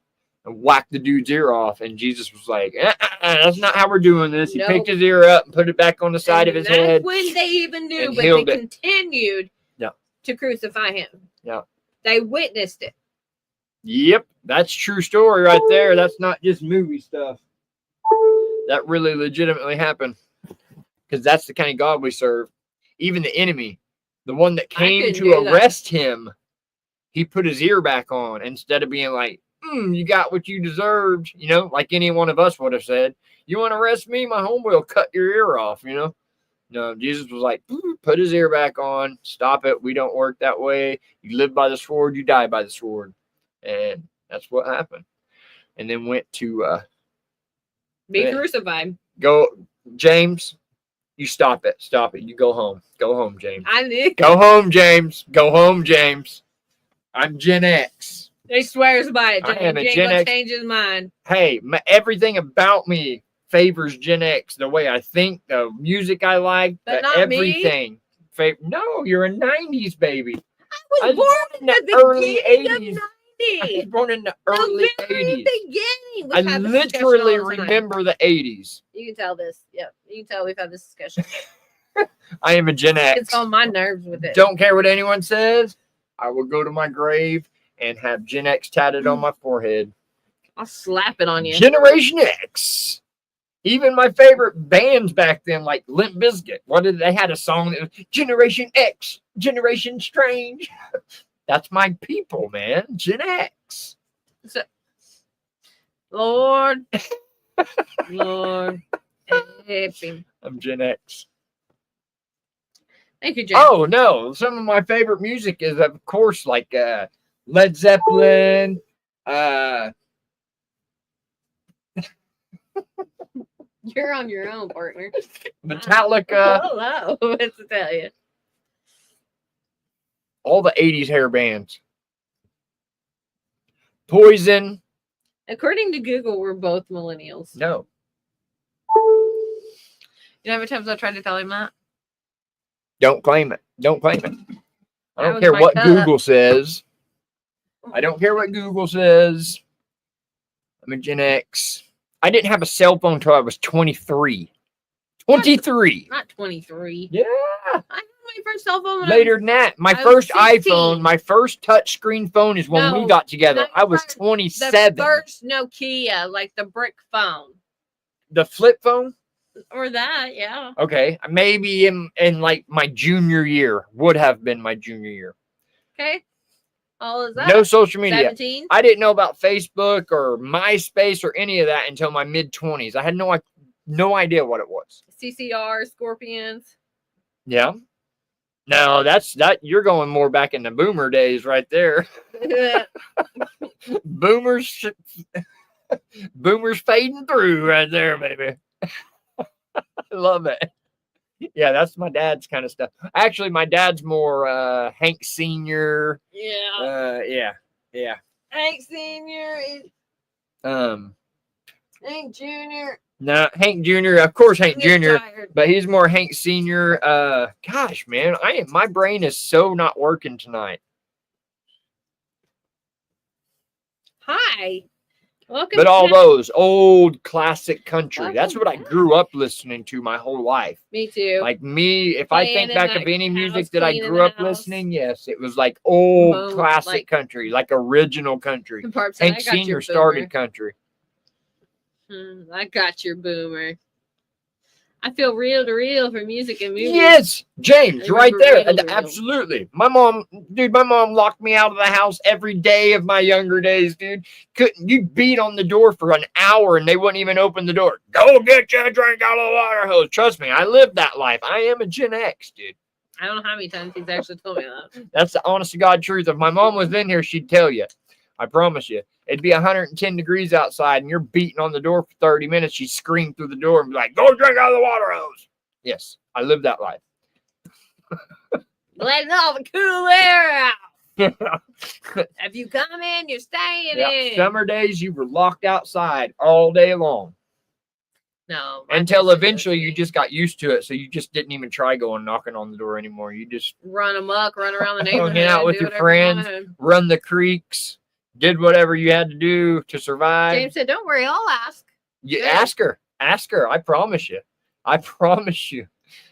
And whacked the dude's ear off, and Jesus was like, that's not how we're doing this. He picked his ear up and put it back on the side of his head. When they even knew, but they continued to crucify him. Yeah. They witnessed it. Yep, that's true story right there. That's not just movie stuff. That really legitimately happened. Because that's the kind of God we serve. Even the enemy, the one that came to arrest him, he put his ear back on instead of being like, you got what you deserved, like any one of us would have said. You want to arrest me? My homeboy will cut your ear off, No, Jesus was like, put his ear back on. Stop it. We don't work that way. You live by the sword, you die by the sword. And that's what happened. And then went to be crucified. Go, James, you stop it. Stop it. You go home. Go home, James. I did. Go home, James. Go home, James. I'm Gen X. He swears by it. I am a Gen X. Change his mind. Hey, everything about me favors Gen X. The way I think, the music I like, everything. No, you're a 90s baby. I was born in the early 80s. I was born in the early 80s. Beginning. I literally remember the 80s. You can tell this. Yep. You can tell we've had this discussion. I am a Gen X. It's on my nerves with it. Don't care what anyone says. I will go to my grave and have Gen X tatted on my forehead. I'll slap it on you. Generation X. Even my favorite bands back then, like Limp Bizkit, they had a song that was Generation X, Generation Strange. That's my people, man. Gen X. So, Lord. Lord. I'm Gen X. Thank you, James. Oh, no. Some of my favorite music is, of course, like Led Zeppelin, You're on your own, partner. Metallica, Hello, what to tell you? all the 80s hair bands. Poison. According to Google, we're both millennials. No. You know how many times I tried to tell him that? Don't claim it. Don't claim it. I That don't was care my what cup. Google says. I don't care what Google says. I'm a Gen X. I didn't have a cell phone until I was 23. 23. Not 23. Yeah. I had my first cell phone when Later than that. My I was first 16. iPhone, my first touchscreen phone is when we No, got together. not I was first. 27. The first Nokia, like the brick phone. The flip phone? Or that, yeah. Okay. Maybe in like my junior year. Would have been my junior year. Okay. All is that? No social media. 17? I didn't know about Facebook or MySpace or any of that until my mid-20s. I had no idea what it was. CCR, Scorpions. Yeah. No, you're going more back in the boomer days right there. Boomers fading through right there, baby. I love it. Yeah, that's my dad's kind of stuff. Actually, my dad's more Hank Senior. Yeah. Yeah. Hank Senior. Hank Junior. No, Hank Jr. Of course, Hank I'm Jr. tired. But he's more Hank Senior. Gosh, man, my brain is so not working tonight. Hi. Welcome. But all those old classic country. Welcome That's what I back. grew up listening to my whole life. Me too. Like me, if I Playing think in back that of any house, music that I cleaning grew the up house. listening, yes, it was like old Boom, classic like- country, like original country. Parps, Hank I got your Senior boomer. started country. I got your boomer. I feel real to real for music and movies. Yes, James, I right remember there. real to real. Absolutely. My mom locked me out of the house every day of my younger days, dude. You'd beat on the door for an hour and they wouldn't even open the door. Go get you a drink out of the water hose. Trust me, I lived that life. I am a Gen X, dude. I don't know how many times he's actually told me that. That's the honest to God truth. If my mom was in here, she'd tell you. I promise you. It'd be 110 degrees outside and you're beating on the door for 30 minutes. She'd scream through the door and be like, go drink out of the water hose. Yes, I lived that life. Letting all the cool air out. If you come in, you're staying in. Summer days, you were locked outside all day long. No. Until eventually you just got used to it. So you just didn't even try going knocking on the door anymore. You just run amok, run around the neighborhood. hang out with your friends, run the creeks, did whatever you had to do to survive. James said, don't worry, I'll ask. You ask her. Ask her. I promise you. I promise you.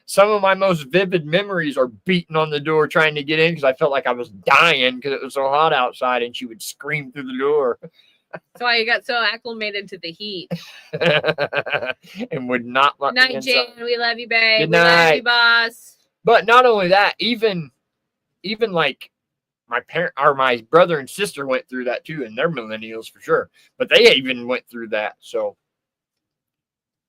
Some of my most vivid memories are beating on the door trying to get in because I felt like I was dying because it was so hot outside and she would scream through the door. That's why you got so acclimated to the heat. And would not let Good night, me inside. Jan. We love you, babe. Good we love night. you, boss. But not only that, even like my brother and sister went through that too, and they're millennials for sure. But they even went through that, so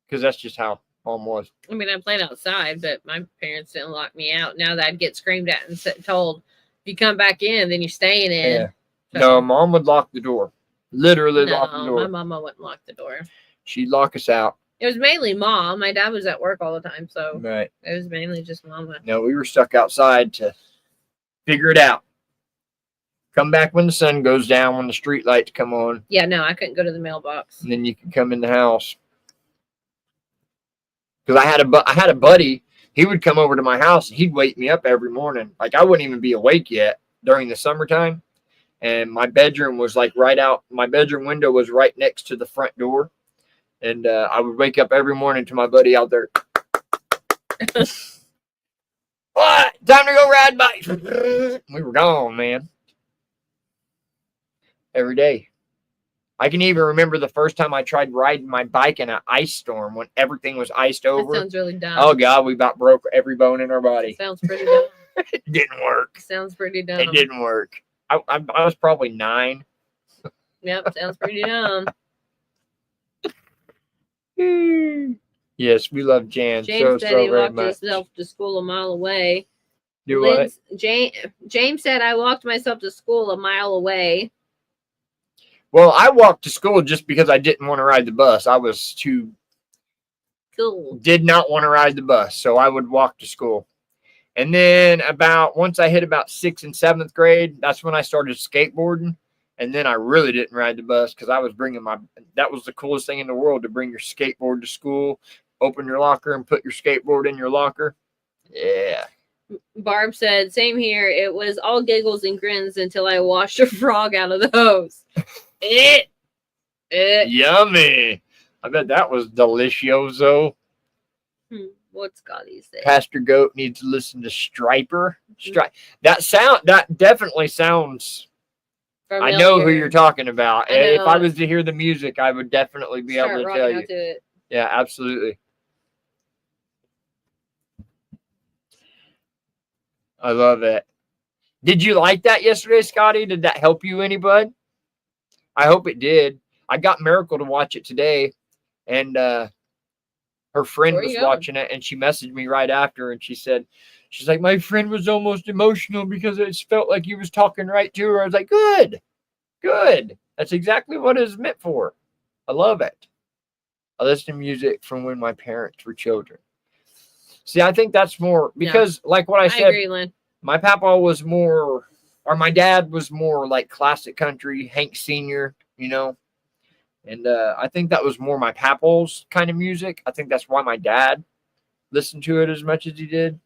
because that's just how mom was. I mean, I played outside, but my parents didn't lock me out. Now that I'd get screamed at and told, if you come back in, then you're staying in. Yeah. So, No, mom would lock the door. Literally lock the door. My mama wouldn't lock the door. She'd lock us out. It was mainly mom. My dad was at work all the time, so Right. it was mainly just mama. No, we were stuck outside to figure it out. Come back when the sun goes down, when the street lights come on, Yeah, no, I couldn't go to the mailbox. and then you can come in the house. Because I had a buddy. He would come over to my house and he'd wake me up every morning. Like I wouldn't even be awake yet during the summertime. And my bedroom was like right out. My bedroom window was right next to the front door. And I would wake up every morning to my buddy out there. What? Time to go ride bikes. We were gone, man. Every day. I can even remember the first time I tried riding my bike in an ice storm when everything was iced That over. sounds really dumb. Oh, God, we about broke every bone in our body. Sounds pretty dumb. It didn't work. Sounds pretty dumb. It didn't work. I was probably 9. Yep, sounds pretty dumb. Yes, we love Jan James said he very walked much. himself to school a mile away. Do what? James said I walked myself to school a mile away. Well, I walked to school just because I didn't want to ride the bus. I was too Cool. Did not want to ride the bus, so I would walk to school. And then once I hit about 6th and 7th grade, that's when I started skateboarding. And then I really didn't ride the bus because I was that was the coolest thing in the world, to bring your skateboard to school, open your locker and put your skateboard in your locker. Yeah. Barb said, same here. It was all giggles and grins until I washed a frog out of the hose. Yummy. I bet that was delicioso. What's Scotty say? Pastor Goat needs to listen to Striper. That definitely sounds familiar. I know who you're talking about. If I was to hear the music, I would definitely be able to tell you. Yeah, absolutely. I love it. Did you like that yesterday, Scotty? Did that help you any, bud? I hope it did. I got Miracle to watch it today, and her friend was watching it, and she messaged me right after, and she's like, my friend was almost emotional because it felt like he was talking right to her. I was like, good. That's exactly what it's meant for. I love it. I listen to music from when my parents were children. See, I think that's more because, like what I said, agree, Lynn. My papa was more, or my dad was more like classic country, Hank Sr., you know. And I think that was more my papa's kind of music. I think that's why my dad listened to it as much as he did.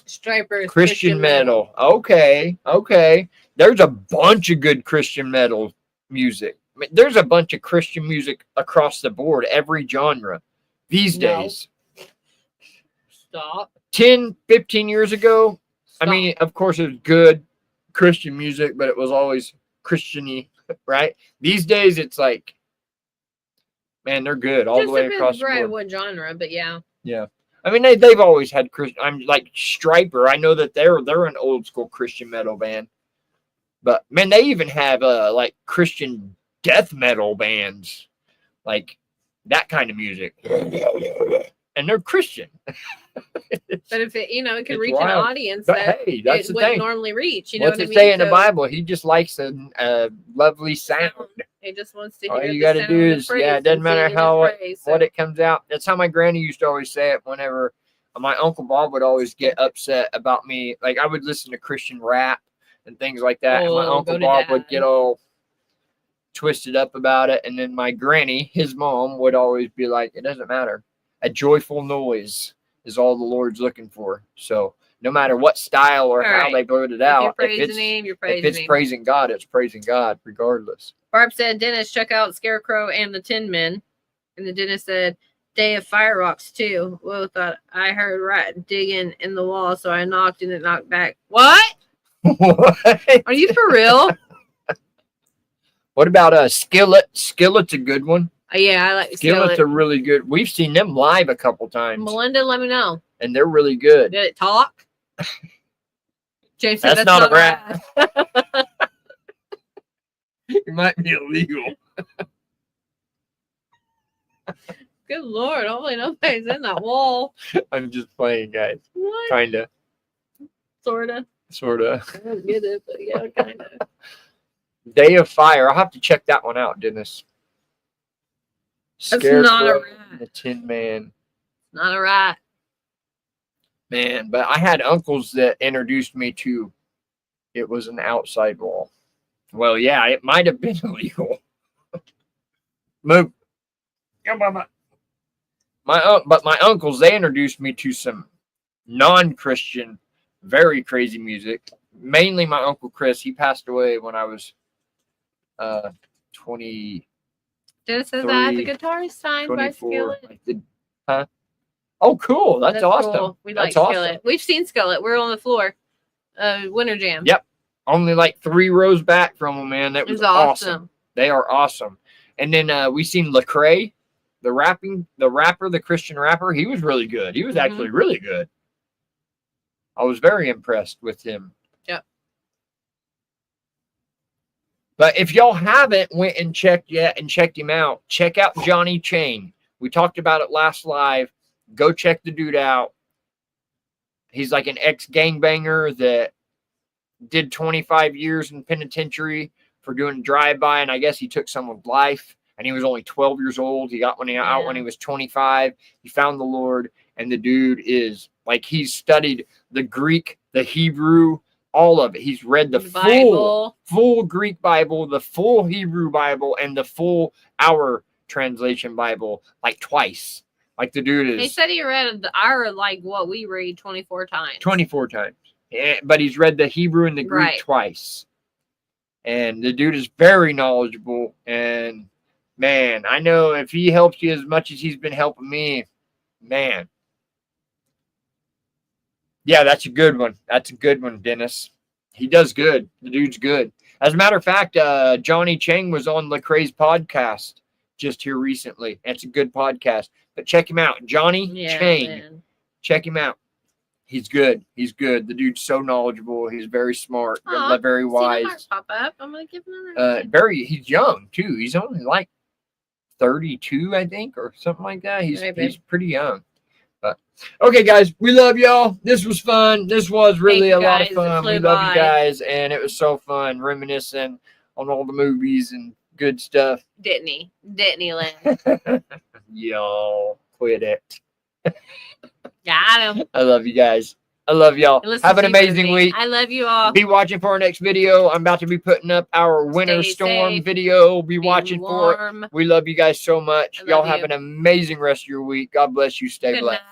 Striper. Christian metal. Okay. There's a bunch of good Christian metal music. I mean, there's a bunch of Christian music across the board, every genre these days. Stop. 10, 15 years ago, I mean, of course, it was good Christian music, but it was always Christian-y, right? These days, it's like, man, they're good all the way across the board. What genre, but yeah. Yeah. I mean, they've always had Christian. I'm like Striper. I know that they're an old school Christian metal band, but man, they even have like Christian death metal bands, like that kind of music, and they're Christian. But if it, it could reach an audience that that's it wouldn't normally reach. You know what I mean? What's it say in the Bible? He just likes a lovely sound. He just wants to hear. All you got to do is, it doesn't matter what it comes out. That's how my granny used to always say it. Whenever my Uncle Bob would always get upset about me, like I would listen to Christian rap and things like that, and my Uncle Bob would get all twisted up about it, and then my granny, his mom, would always be like, "It doesn't matter. A joyful noise is all the Lord's looking for." So no matter what style or how they blurred it out, if it's praising God, it's praising God regardless. Barb said, Dennis, check out Scarecrow and the Tin Men. And the dentist said, Day of Fire Rocks too. Well, thought I heard rat digging in the wall, so I knocked and it knocked back. What? Are you for real? What about Skillet? Skillet's a good one. Yeah, I like Skillet's a really good. We've seen them live a couple times. Melinda, let me know. And they're really good. Did it talk? James said that's not a rat. It might be illegal. Good Lord, hopefully nobody's in that wall. I'm just playing, guys. What? Kinda. Sorta. I don't get it, but yeah, kinda. Day of Fire. I'll have to check that one out, Dennis. That's not a rat. The Tin Man. Not a rat. Man, but I had uncles that introduced me to it was an outside wall. Well, yeah, it might have been illegal. Move. But my uncles, they introduced me to some non-Christian, very crazy music. Mainly my Uncle Chris. He passed away when I was 20. Dennis says I have the guitar signed by Skillet. Huh? Oh, cool. That's awesome. Cool. We like Skillet. We've seen Skillet. We're on the floor. Winter Jam. Yep. Only like 3 rows back from them, man. That was awesome. They are awesome. And then we seen Lecrae, the Christian rapper. He was really good. He was actually really good. I was very impressed with him. Yep. But if y'all haven't went and checked him out, check out Johnny Chain. We talked about it last live. Go check the dude out. He's like an ex-gangbanger that did 25 years in penitentiary for doing a drive-by, and I guess he took someone's life, and he was only 12 years old. He got out when he was 25. He found the Lord, and the dude is like, he's studied the Greek, the Hebrew, all of it. He's read the full Greek Bible, the full Hebrew Bible, and the full our translation Bible like twice. Like the dude is. He said he read our like what we read 24 times. 24 times. Yeah, but he's read the Hebrew and the Greek twice. And the dude is very knowledgeable. And man, I know if he helps you as much as he's been helping me, man. Yeah, that's a good one. That's a good one, Dennis. He does good. The dude's good. As a matter of fact, Johnny Chang was on Lecrae's podcast just here recently. It's a good podcast. But check him out. Johnny Chang. Man. Check him out. He's good. He's good. The dude's so knowledgeable. He's very smart. Very wise. Pop up. I'm gonna give him another. He's young too. He's only like 32, I think, or something like that. He's pretty young. But okay, guys, we love y'all. This was fun. This was really a lot of fun. We love you guys, and it was so fun reminiscing on all the movies and good stuff. Disneyland. Y'all, quit it. Got him. I love you guys. I love y'all. Have an amazing week. I love you all. Be watching for our next video. I'm about to be putting up our winter storm video. Be watching for it. We love you guys so much. Y'all have an amazing rest of your week. God bless you. Stay blessed.